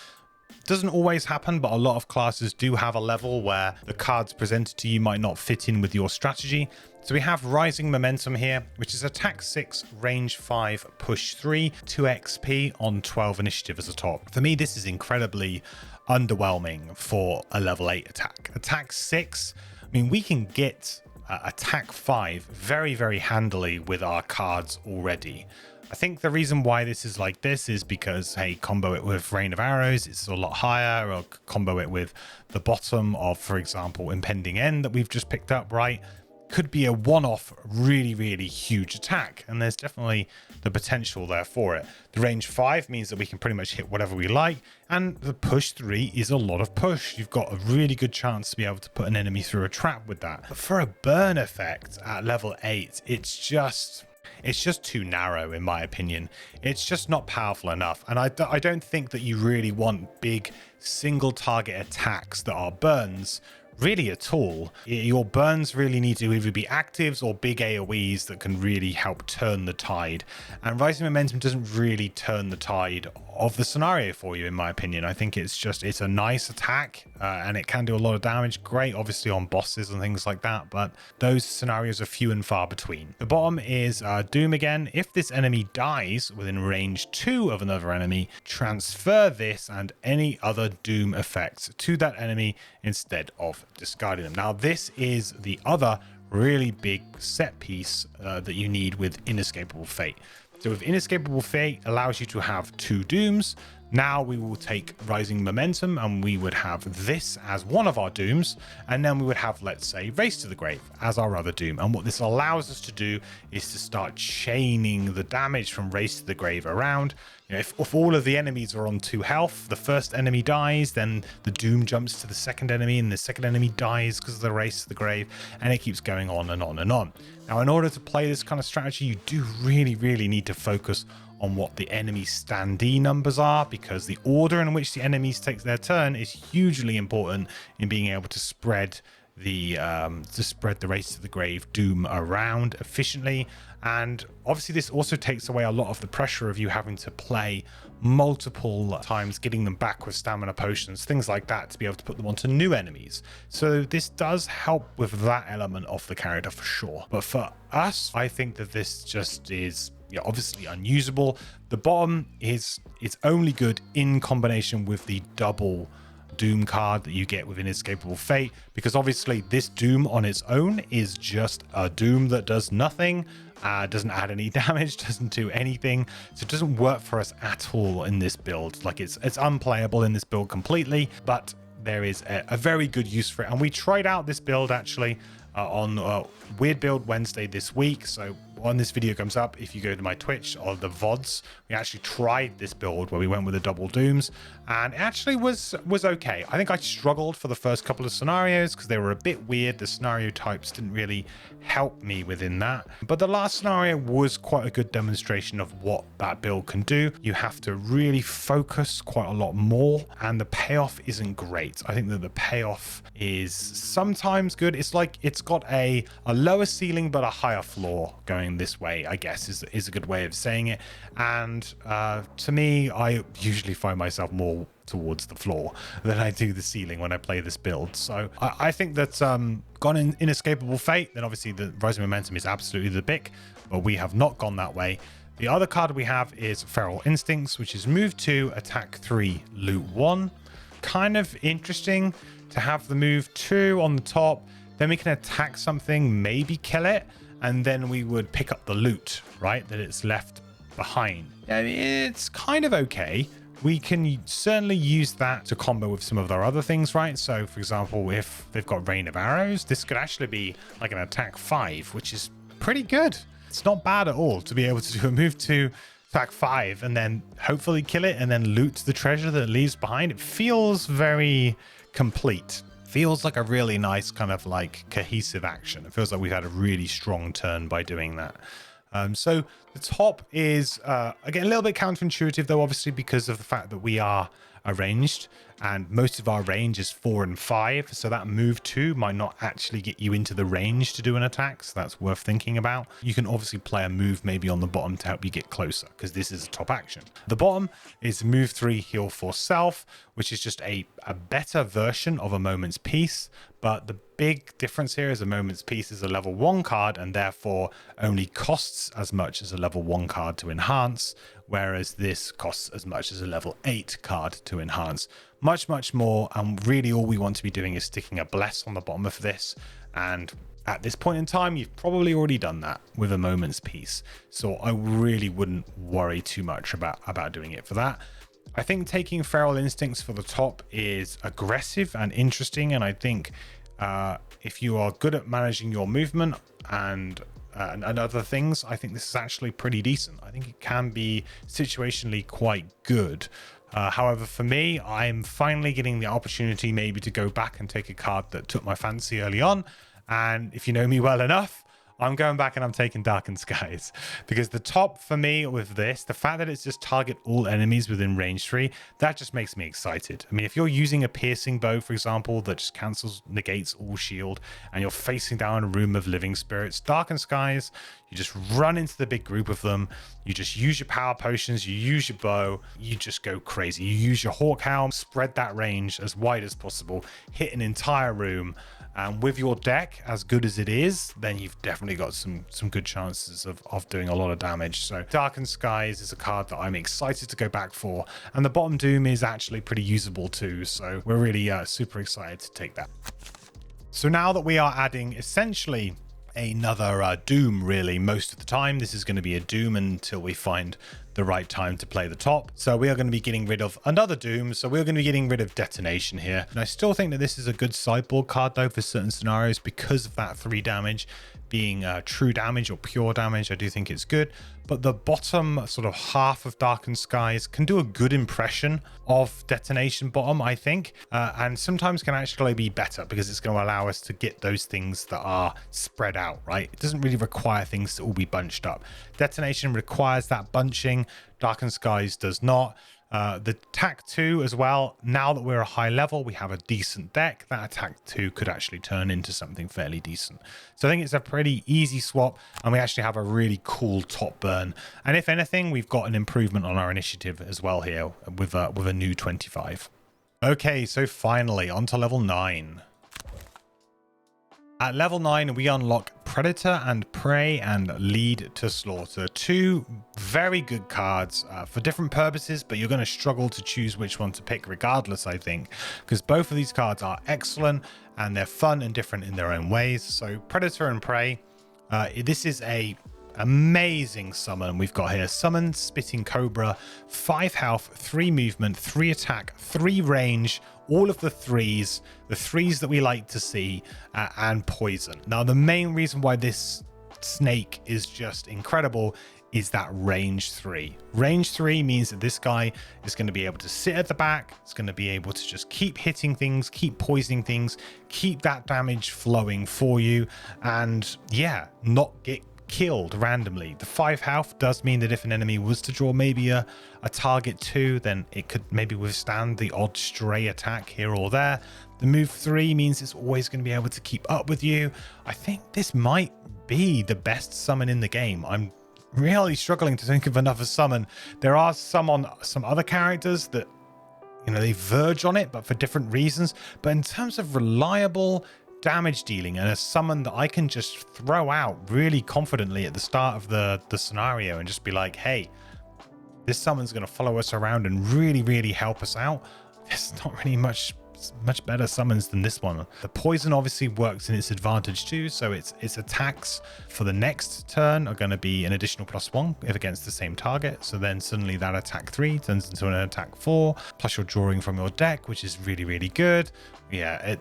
Doesn't always happen, but a lot of classes do have a level where the cards presented to you might not fit in with your strategy. So we have Rising Momentum here, which is attack 6, range 5, push 3, 2 XP on 12 initiative as a top. For me, this is incredibly underwhelming for a level 8 attack. Attack 6, I mean, we can get attack 5 very, very handily with our cards already. I think the reason why this is like this is because, hey, combo it with Rain of Arrows, it's a lot higher, or combo it with the bottom of, for example, Impending End that we've just picked up, right? Could be a one-off really, really huge attack, and there's definitely the potential there for it. The range 5 means that we can pretty much hit whatever we like, and the push 3 is a lot of push. You've got a really good chance to be able to put an enemy through a trap with that. But for a burn effect at level 8, it's just too narrow, in my opinion. It's just not powerful enough. And I don't think that you really want big single target attacks that are burns really at all. Your burns really need to either be actives or big AoEs that can really help turn the tide. And Rising Momentum doesn't really turn the tide of the scenario for you, in my opinion. I think it's a nice attack and it can do a lot of damage. Great, obviously, on bosses and things like that, but those scenarios are few and far between. The bottom is Doom again. If this enemy dies within range 2 of another enemy, transfer this and any other Doom effects to that enemy instead of discarding them. Now, this is the other really big set piece that you need with Inescapable Fate. So with Inescapable Fate allows you to have 2 Dooms. Now we will take Rising Momentum and we would have this as one of our Dooms. And then we would have, let's say, Race to the Grave as our other Doom. And what this allows us to do is to start chaining the damage from Race to the Grave around. You know, if all of the enemies are on 2 health, the first enemy dies, then the Doom jumps to the second enemy, and the second enemy dies because of the Race to the Grave, and it keeps going on and on and on. Now, in order to play this kind of strategy, you do really, really need to focus on what the enemy standee numbers are, because the order in which the enemies take their turn is hugely important in being able to spread the Race to the Grave Doom around efficiently. And obviously this also takes away a lot of the pressure of you having to play multiple times, getting them back with stamina potions, things like that, to be able to put them onto new enemies. So this does help with that element of the character for sure. But for us, I think that this just is, yeah, obviously unusable. The bottom is, it's only good in combination with the double Doom card that you get with Inescapable Fate, because obviously this Doom on its own is just a Doom that does nothing, doesn't add any damage, doesn't do anything, so it doesn't work for us at all in this build. Like, it's unplayable in this build completely, but there is a very good use for it. And we tried out this build actually on Weird Build Wednesday this week. So when this video comes up, if you go to my Twitch or the VODs, we actually tried this build where we went with the double Dooms, and it actually was okay. I think I struggled for the first couple of scenarios because they were a bit weird. The scenario types didn't really help me within that, but the last scenario was quite a good demonstration of what that build can do. You have to really focus quite a lot more, and the payoff isn't great. I think that the payoff is sometimes good. It's like it's got a lower ceiling but a higher floor going this way, I guess is a good way of saying it. And to me, I usually find myself more towards the floor than I do the ceiling when I play this build. So I think that gone in Inescapable Fate, then obviously the Rising Momentum is absolutely the pick, but we have not gone that way. The other card we have is Feral Instincts, which is move 2, attack 3, loot 1. Kind of interesting to have the move 2 on the top, then we can attack something, maybe kill it, and then we would pick up the loot, right, that it's left behind. And it's kind of okay. We can certainly use that to combo with some of our other things, right? So, for example, if they've got Rain of Arrows, this could actually be like an attack 5, which is pretty good. It's not bad at all to be able to do a move 2, attack 5, and then hopefully kill it and then loot the treasure that it leaves behind. It feels very complete. Feels like a really nice kind of like cohesive action. It feels like we've had a really strong turn by doing that. So the top is, again, a little bit counterintuitive though, obviously, because of the fact that we are arranged. and most of our range is 4 and 5, so that move 2 might not actually get you into the range to do an attack, so that's worth thinking about. You can obviously play a move maybe on the bottom to help you get closer, because this is a top action. The bottom is move 3 heal for self, which is just a better version of a Moment's Peace, but the big difference here is a Moment's Peace is a level 1 card and therefore only costs as much as a level 1 card to enhance, whereas this costs as much as a level 8 card to enhance. Much more, and really all we want to be doing is sticking a bless on the bottom of this, and at this point in time you've probably already done that with a Moment's Peace, so I really wouldn't worry too much about doing it for that. I think taking Feral Instincts for the top is aggressive and interesting, and I think if you are good at managing your movement and other things, I think this is actually pretty decent. I think it can be situationally quite good. However, for me, I'm finally getting the opportunity maybe to go back and take a card that took my fancy early on, and if you know me well enough, I'm going back and I'm taking Darkened Skies, because the top for me with this, the fact that it's just target all enemies within range 3, that just makes me excited. I mean, if you're using a piercing bow, for example, that just negates all shield, and you're facing down a room of living spirits, Darkened Skies, you just run into the big group of them, you just use your power potions, you use your bow, you just go crazy. You use your Hawk Helm, spread that range as wide as possible, hit an entire room. And with your deck as good as it is, then you've definitely got some good chances of doing a lot of damage. So Darkened Skies is a card that I'm excited to go back for, and the bottom Doom is actually pretty usable too, so we're really super excited to take that. So now that we are adding essentially another Doom, really, most of the time this is going to be a Doom until we find the right time to play the top. So we are going to be getting rid of another Doom. So we're going to be getting rid of Detonation here. And I still think that this is a good sideboard card though for certain scenarios, because of that 3 damage being true damage or pure damage. I do think it's good, but the bottom sort of half of Darkened Skies can do a good impression of Detonation bottom, I think, and sometimes can actually be better because it's going to allow us to get those things that are spread out, right? It doesn't really require things to all be bunched up. Detonation requires that bunching. Darkened Skies does not. The attack 2 as well, now that we're a high level, we have a decent deck, that attack 2 could actually turn into something fairly decent. So I think it's a pretty easy swap, and we actually have a really cool top burn. And if anything, we've got an improvement on our initiative as well here with a new 25. Okay, so finally on to level 9. At level 9, we unlock Predator and Prey and Lead to Slaughter. 2 very good cards for different purposes, but you're going to struggle to choose which one to pick regardless, I think, because both of these cards are excellent and they're fun and different in their own ways. So Predator and Prey, this is a amazing summon we've got here. Summon Spitting Cobra, 5 health, 3 movement, 3 attack, 3 range, all of the threes that we like to see, and poison. Now, the main reason why this snake is just incredible is that range 3. Range 3 means that this guy is going to be able to sit at the back. It's going to be able to just keep hitting things, keep poisoning things, keep that damage flowing for you, and yeah, not get killed randomly. The 5 health does mean that if an enemy was to draw maybe a target 2, then it could maybe withstand the odd stray attack here or there. The move 3 means it's always going to be able to keep up with you. I think this might be the best summon in the game. I'm really struggling to think of another summon. There are some on some other characters that, you know, they verge on it, but for different reasons. But in terms of reliable damage dealing and a summon that I can just throw out really confidently at the start of the scenario and just be like, hey, this summon's going to follow us around and really help us out, there's not really much better summons than this one. The poison obviously works in its advantage too, so its attacks for the next turn are going to be an additional +1 if against the same target, so then suddenly that attack 3 turns into an attack 4, plus you're drawing from your deck, which is really good. Yeah,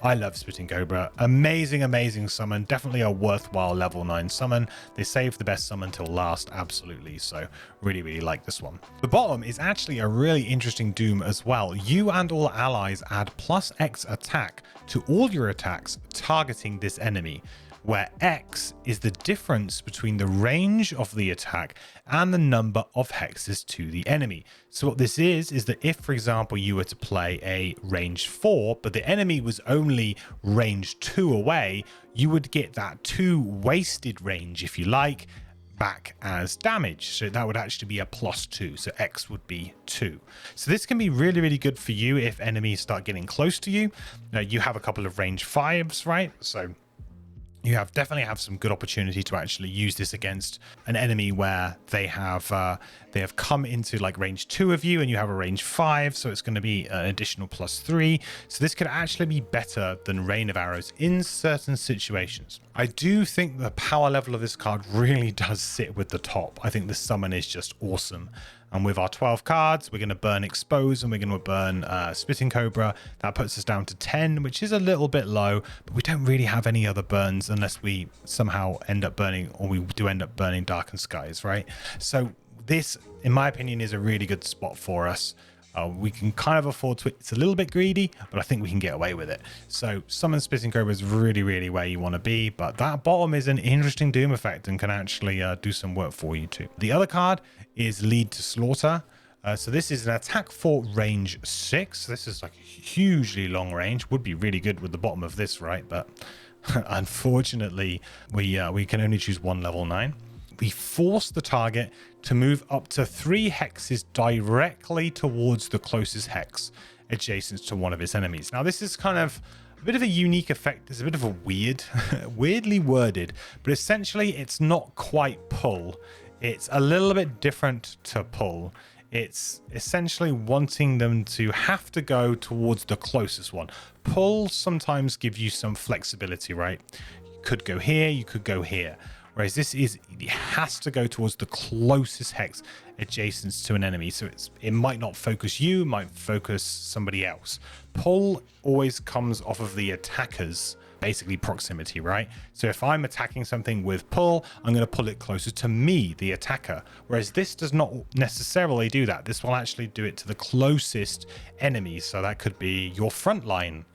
I love Spitting Cobra. Amazing summon. Definitely a worthwhile level 9 summon. They saved the best summon till last, absolutely. So really like this one. The bottom is actually a really interesting Doom as well. You and all allies add +X attack to all your attacks targeting this enemy, where X is the difference between the range of the attack and the number of hexes to the enemy. So what this is that if, for example, you were to play a range 4, but the enemy was only range 2 away, you would get that 2 wasted range, if you like, back as damage. So that would actually be a +2. So X would be 2. So this can be really, really good for you if enemies start getting close to you. Now, you have a couple of range 5s, right? So you definitely have some good opportunity to actually use this against an enemy where they have come into like range 2 of you and you have a range 5, so it's going to be an additional +3. So this could actually be better than Rain of Arrows in certain situations. I do think the power level of this card really does sit with the top. I think the summon is just awesome. And with our 12 cards, we're going to burn Expose and we're going to burn Spitting Cobra. That puts us down to 10, which is a little bit low, but we don't really have any other burns unless we somehow end up burning, or we do end up burning Darkened Skies, right? So this, in my opinion, is a really good spot for us. We can kind of afford to, it's a little bit greedy, but I think we can get away with it. So Summon Spitting Cobra is really, really where you want to be, but that bottom is an interesting Doom effect and can actually do some work for you too. The other card is Lead to Slaughter. So this is an attack for range 6. This is like a hugely long range. Would be really good with the bottom of this, right? But unfortunately, we can only choose one level 9. We force the target to move up to 3 hexes directly towards the closest hex adjacent to one of its enemies. Now, this is kind of a bit of a unique effect. It's a bit of a weirdly worded, but essentially it's not quite pull. It's a little bit different to pull. It's essentially wanting them to have to go towards the closest one. Pull sometimes gives you some flexibility, right? You could go here, you could go here. Whereas this is, it has to go towards the closest hex adjacent to an enemy. So it might not focus you, might focus somebody else. Pull always comes off of the attacker's basically proximity, right? So if I'm attacking something with pull, I'm going to pull it closer to me, the attacker. Whereas this does not necessarily do that. This will actually do it to the closest enemy. So that could be your frontline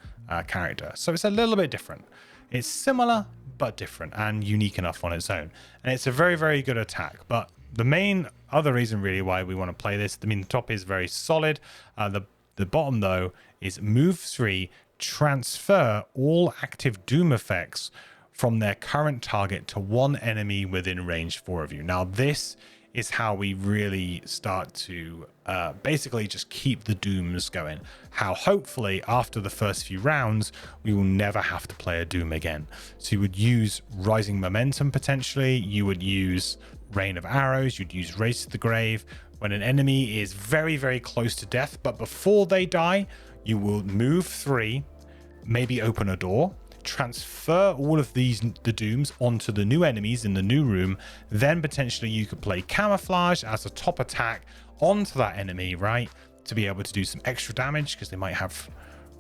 character. So it's a little bit different. It's similar, but different and unique enough on its own. And it's a very, very good attack. But the main other reason really why we want to play this, I mean, the top is very solid. The bottom, though, is move 3, transfer all active Doom effects from their current target to one enemy within range 4 of you. Now, this is how we really start to basically just keep the Dooms going. How hopefully after the first few rounds, we will never have to play a Doom again. So you would use Rising Momentum potentially, you would use Rain of Arrows, you'd use Race to the Grave. When an enemy is very, very close to death, but before they die, you will move 3, maybe open a door, transfer all of the Dooms onto the new enemies in the new room. Then potentially you could play Camouflage as a top attack onto that enemy, right? To be able to do some extra damage because they might have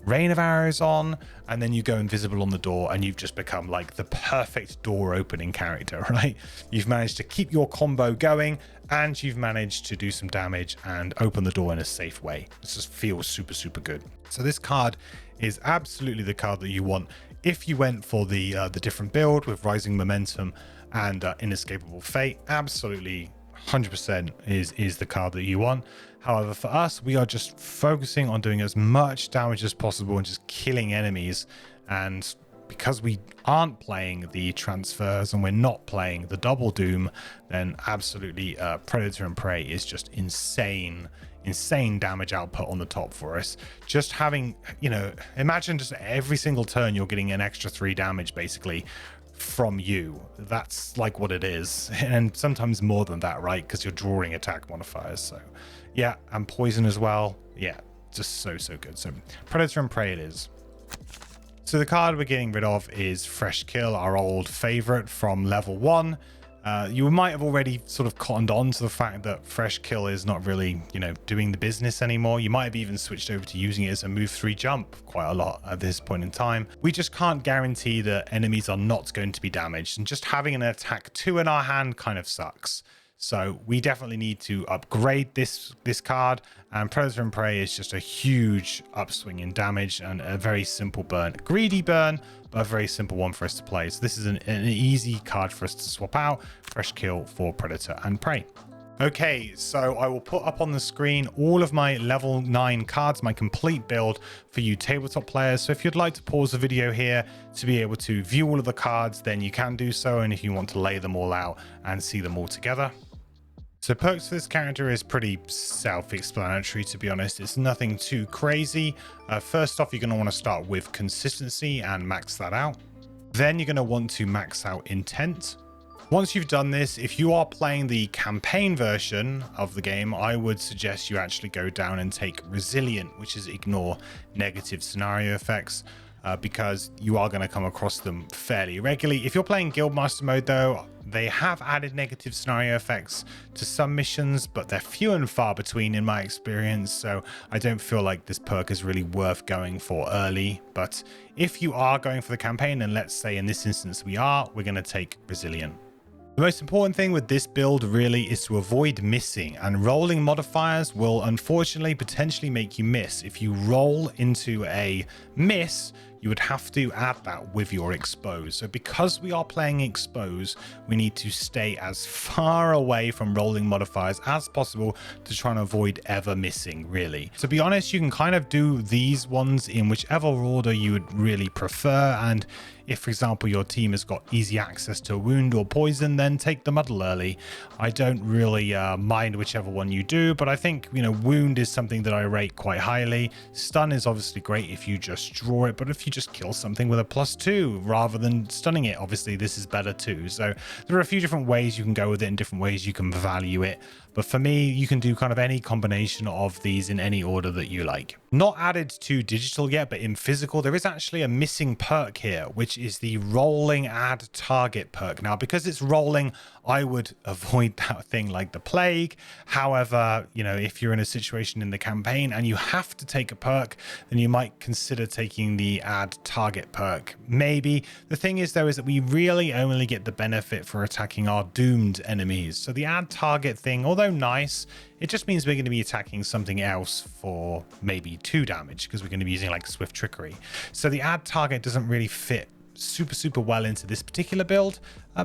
Rain of Arrows on, and then you go invisible on the door and you've just become like the perfect door opening character, right? You've managed to keep your combo going and you've managed to do some damage and open the door in a safe way. This just feels super, super good. So this card is absolutely the card that you want if you went for the different build with Rising Momentum and Inescapable Fate. Absolutely 100% is the card that you want. However, for us, we are just focusing on doing as much damage as possible and just killing enemies. And because we aren't playing the transfers and we're not playing the double Doom, then absolutely Predator and Prey is just insane damage output on the top for us. Just having, you know, imagine just every single turn you're getting an extra 3 damage basically from you. That's like what it is, and sometimes more than that, right? Because you're drawing attack modifiers. So yeah, and poison as well. Yeah, just so good. So Predator and Prey it is. So the card we're getting rid of is Fresh Kill, our old favorite from level 1. You might have already sort of cottoned on to the fact that Fresh Kill is not really, you know, doing the business anymore. You might have even switched over to using it as a move 3 jump quite a lot at this point in time. We just can't guarantee that enemies are not going to be damaged, and just having an attack 2 in our hand kind of sucks. So we definitely need to upgrade this card, and Predator and Prey is just a huge upswing in damage and a very simple burn. Greedy burn, but a very simple one for us to play. So this is an easy card for us to swap out. Fresh kill for Predator and Prey. Okay, so I will put up on the screen all of my level 9 cards, my complete build for you tabletop players. So if you'd like to pause the video here to be able to view all of the cards, then you can do so. And if you want to lay them all out and see them all together. So perks for this character is pretty self-explanatory, to be honest. It's nothing too crazy. First off, you're going to want to start with consistency and max that out. Then you're going to want to max out intent. Once you've done this, if you are playing the campaign version of the game, I would suggest you actually go down and take resilient, which is ignore negative scenario effects, because you are going to come across them fairly regularly. If you're playing Guildmaster mode though, they have added negative scenario effects to some missions, but they're few and far between in my experience, so I don't feel like this perk is really worth going for early. But if you are going for the campaign, and let's say in this instance we're going to take resilient. The most important thing with this build really is to avoid missing, and rolling modifiers will unfortunately potentially make you miss. If you roll into a miss, you would have to add that with your expose. So because we are playing expose, we need to stay as far away from rolling modifiers as possible to try and avoid ever missing, really. To be honest, you can kind of do these ones in whichever order you would really prefer, and if, for example, your team has got easy access to wound or poison, then take the muddle early. I don't really mind whichever one you do, but I think, you know, wound is something that I rate quite highly. Stun is obviously great if you just draw it, but if you just kill something with a +2 rather than stunning it, obviously this is better too. So there are a few different ways you can go with it and different ways you can value it. But for me, you can do kind of any combination of these in any order that you like. Not added to digital yet, but in physical, there is actually a missing perk here, which is the rolling add target perk. Now, because it's rolling, I would avoid that thing like the plague. However, you know, if you're in a situation in the campaign and you have to take a perk, then you might consider taking the add target perk. Maybe. The thing is, though, is that we really only get the benefit for attacking our doomed enemies. So the add target thing, although nice, it just means we're going to be attacking something else for maybe 2 damage because we're going to be using like swift trickery. So the add target doesn't really fit super well into this particular build,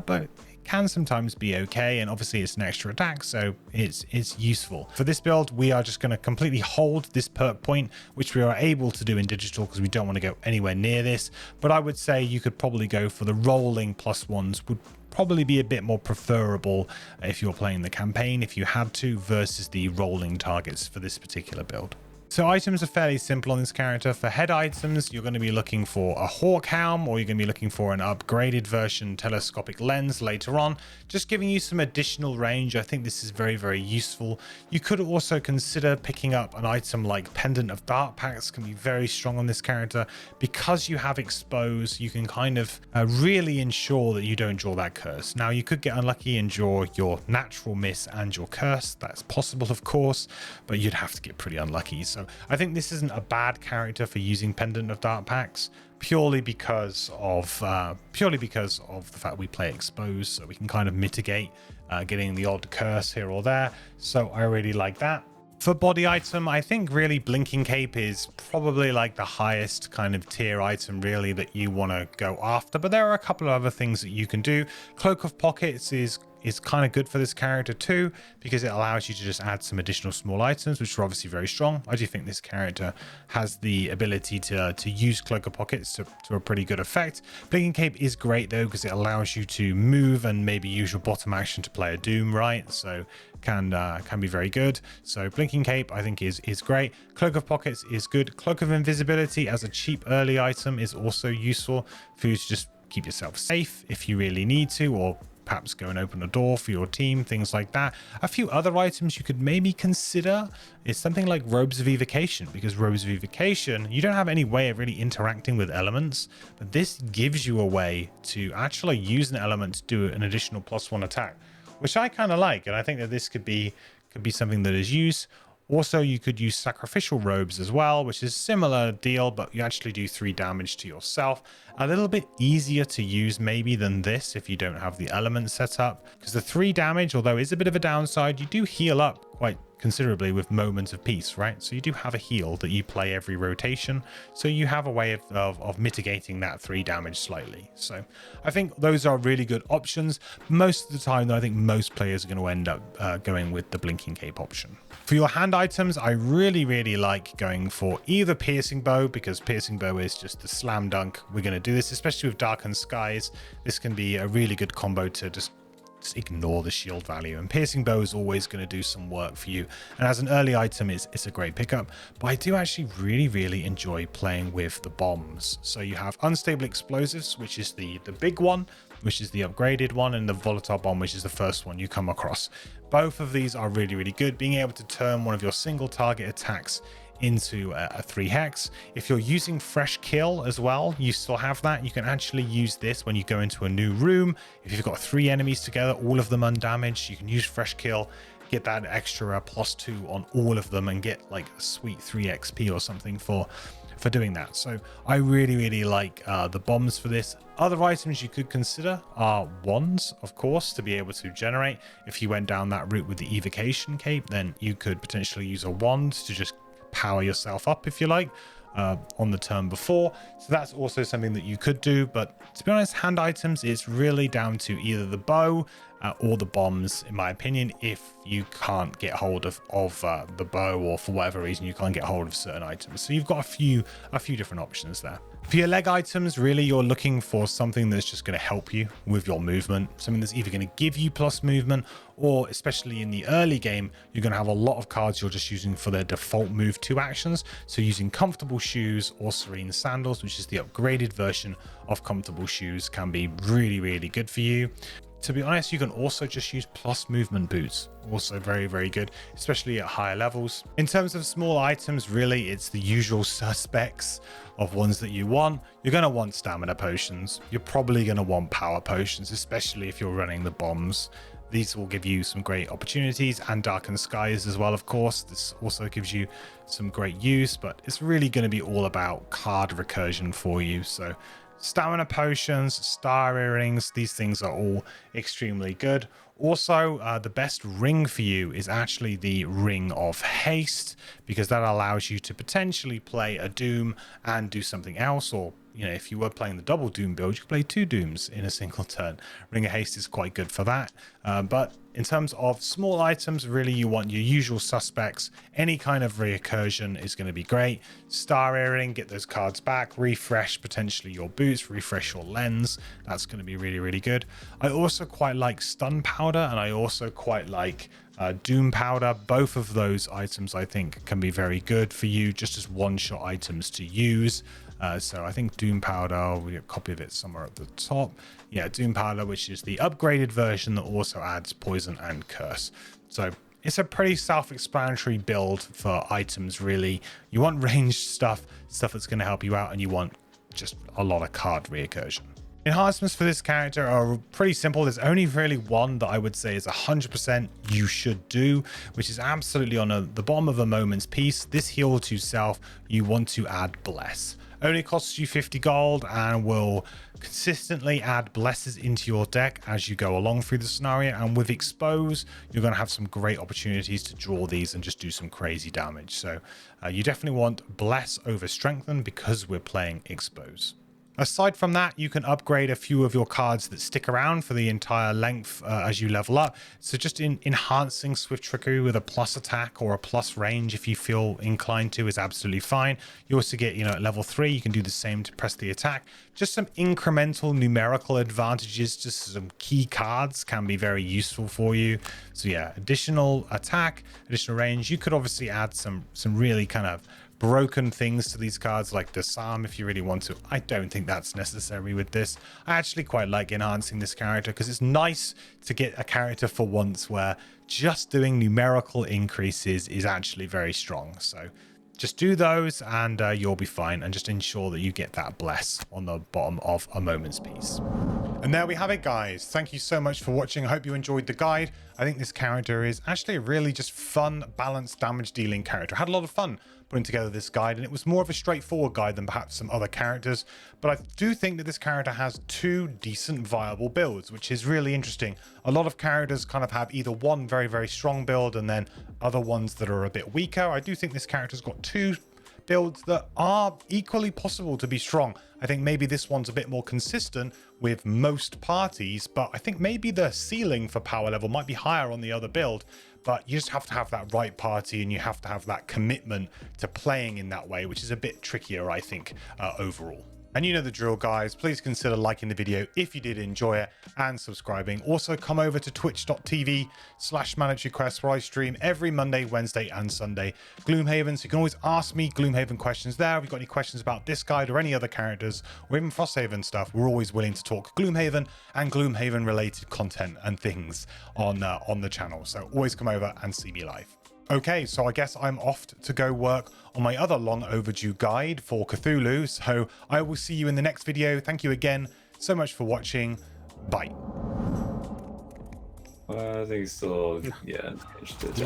but it can sometimes be okay, and obviously it's an extra attack, so it's useful. For this build, we are just going to completely hold this perk point, which we are able to do in digital because we don't want to go anywhere near this. But I would say you could probably go for the rolling +1s, would probably be a bit more preferable if you're playing the campaign, if you had to, versus the rolling targets for this particular build. So items are fairly simple on this character. For head items, you're going to be looking for a hawk helm, or you're going to be looking for an upgraded version telescopic lens later on, just giving you some additional range. I think this is very useful. You could also consider picking up an item like Pendant of Dark Pacts, can be very strong on this character. Because you have expose, you can kind of really ensure that you don't draw that curse. Now, you could get unlucky and draw your natural miss and your curse. That's possible, of course, but you'd have to get pretty unlucky. So I think this isn't a bad character for using Pendant of Dark Pacts, purely because of the fact we play exposed, so we can kind of mitigate getting the odd curse here or there. So I really like that. For body item, I think really Blinking Cape is probably like the highest kind of tier item really that you want to go after, but there are a couple of other things that you can do. Cloak of Pockets is kind of good for this character too, because it allows you to just add some additional small items, which are obviously very strong. I do think this character has the ability to use Cloak of Pockets to a pretty good effect. Blinking Cape is great though, because it allows you to move and maybe use your bottom action to play a doom, right? So can be very good. So Blinking Cape I think is great. Cloak of Pockets is good. Cloak of Invisibility as a cheap early item is also useful for you to just keep yourself safe if you really need to, or perhaps go and open a door for your team, things like that. A few other items you could maybe consider is something like Robes of Evocation, because Robes of Evocation, you don't have any way of really interacting with elements, but this gives you a way to actually use an element to do an additional +1 attack, which I kind of like, and I think that this could be something that is used. Also, you could use Sacrificial Robes as well, which is a similar deal, but you actually do 3 damage to yourself. A little bit easier to use maybe than this if you don't have the element set up, because the 3 damage, although is a bit of a downside, you do heal up quite considerably with Moments of Peace, right? So you do have a heal that you play every rotation, so you have a way of mitigating that 3 damage slightly. So I think those are really good options. Most of the time though, I think most players are going to end up going with the Blinking Cape option. For your hand items, I really like going for either Piercing Bow, because Piercing Bow is just the slam dunk. We're going to do this, especially with Darkened Skies. This can be a really good combo to just ignore the shield value, and Piercing Bow is always going to do some work for you, and as an early item it's a great pickup. But I do actually really enjoy playing with the bombs. So you have Unstable Explosives, which is the big one, which is the upgraded one, and the Volatile Bomb, which is the first one you come across. Both of these are really good. Being able to turn one of your single target attacks into a 3 hex. If you're using Fresh Kill as well, you still have that. You can actually use this when you go into a new room. If you've got 3 enemies together, all of them undamaged, you can use Fresh Kill, get that extra +2 on all of them, and get like a sweet 3 XP or something for doing that. So I really like the bombs for this. Other items you could consider are wands, of course, to be able to generate. If you went down that route with the Evocation Cape, then you could potentially use a wand to just power yourself up, if you like, on the turn before. So that's also something that you could do. But to be honest, hand items, it's really down to either the bow or the bombs, in my opinion, if you can't get hold of the bow, or for whatever reason you can't get hold of certain items. So you've got a few different options there. For your leg items, really you're looking for something that's just going to help you with your movement, something that's either going to give you plus movement, or especially in the early game, you're going to have a lot of cards you're just using for their default move 2 actions. So using Comfortable Shoes or Serene Sandals, which is the upgraded version of Comfortable Shoes, can be really good for you. To be honest, you can also just use plus movement boots, also very good, especially at higher levels. In terms of small items, really it's the usual suspects of ones that you want. You're going to want stamina potions, you're probably going to want power potions, especially if you're running the bombs. These will give you some great opportunities, and Darkened Skies as well, of course. This also gives you some great use, but it's really going to be all about card recursion for you. So stamina potions, star earrings, these things are all extremely good. Also, the best ring for you is actually the Ring of Haste, because that allows you to potentially play a Doom and do something else, or if you were playing the double Doom build, you could play 2 Dooms in a single turn. Ring of Haste is quite good for that. But in terms of small items, really you want your usual suspects. Any kind of recursion is going to be great. Star Earring, get those cards back, refresh potentially your boots, refresh your lens. That's going to be really good. I also quite like Stun Powder, and I also quite like Doom Powder. Both of those items I think can be very good for you, just as one-shot items to use. So I think Doom Powder, we get a copy of it somewhere at the top. Yeah, Doom Powder, which is the upgraded version that also adds Poison and Curse. So it's a pretty self-explanatory build for items, really. You want ranged stuff that's going to help you out, and you want just a lot of card recursion. Enhancements for this character are pretty simple. There's only really one that I would say is 100% you should do, which is absolutely on the bottom of a Moment's Peace. This heal to self, you want to add Bless. Only costs you 50 gold and will consistently add blesses into your deck as you go along through the scenario. And with Expose, you're going to have some great opportunities to draw these and just do some crazy damage. So you definitely want Bless over Strengthen, because we're playing Expose. Aside from that, you can upgrade a few of your cards that stick around for the entire length as you level up. So just enhancing Swift Trickery with a plus attack or a plus range, if you feel inclined to, is absolutely fine. You also get, at level 3, you can do the same to press the attack. Just some incremental numerical advantages, just some key cards can be very useful for you. So yeah, additional attack, additional range. You could obviously add some really kind of broken things to these cards, like Disarm, if you really want to. I don't think that's necessary with this. I actually quite like enhancing this character, because it's nice to get a character for once where just doing numerical increases is actually very strong. So just do those and you'll be fine, and just ensure that you get that Bless on the bottom of a Moment's Peace. And there we have it, guys. Thank you so much for watching. I hope you enjoyed the guide. I think this character is actually a really just fun, balanced damage dealing character. I had a lot of fun putting together this guide, and it was more of a straightforward guide than perhaps some other characters. But I do think that this character has 2 decent viable builds, which is really interesting. A lot of characters kind of have either one very, very strong build and then other ones that are a bit weaker. I do think this character's got 2 builds that are equally possible to be strong. I think maybe this one's a bit more consistent with most parties, but I think maybe the ceiling for power level might be higher on the other build. But you just have to have that right party, and you have to have that commitment to playing in that way, which is a bit trickier, I think, overall. And you know the drill, guys. Please consider liking the video if you did enjoy it and subscribing. Also, come over to twitch.tv/ManatoryQuest, where I stream every Monday, Wednesday, and Sunday Gloomhaven. So you can always ask me Gloomhaven questions there. If you've got any questions about this guide or any other characters, or even Frosthaven stuff, we're always willing to talk Gloomhaven and Gloomhaven related content and things on the channel. So always come over and see me live. Okay, so I guess I'm off to go work on my other long overdue guide for Cthulhu. So I will see you in the next video. Thank you again so much for watching. Bye. I think still, yeah.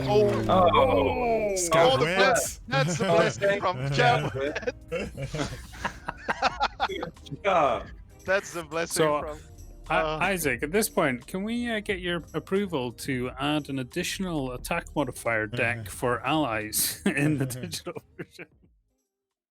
Oh, Scout that's the blessing from Jeff. Yeah. That's the blessing So, from. Isaac, at this point, can we get your approval to add an additional attack modifier deck for allies in the digital version?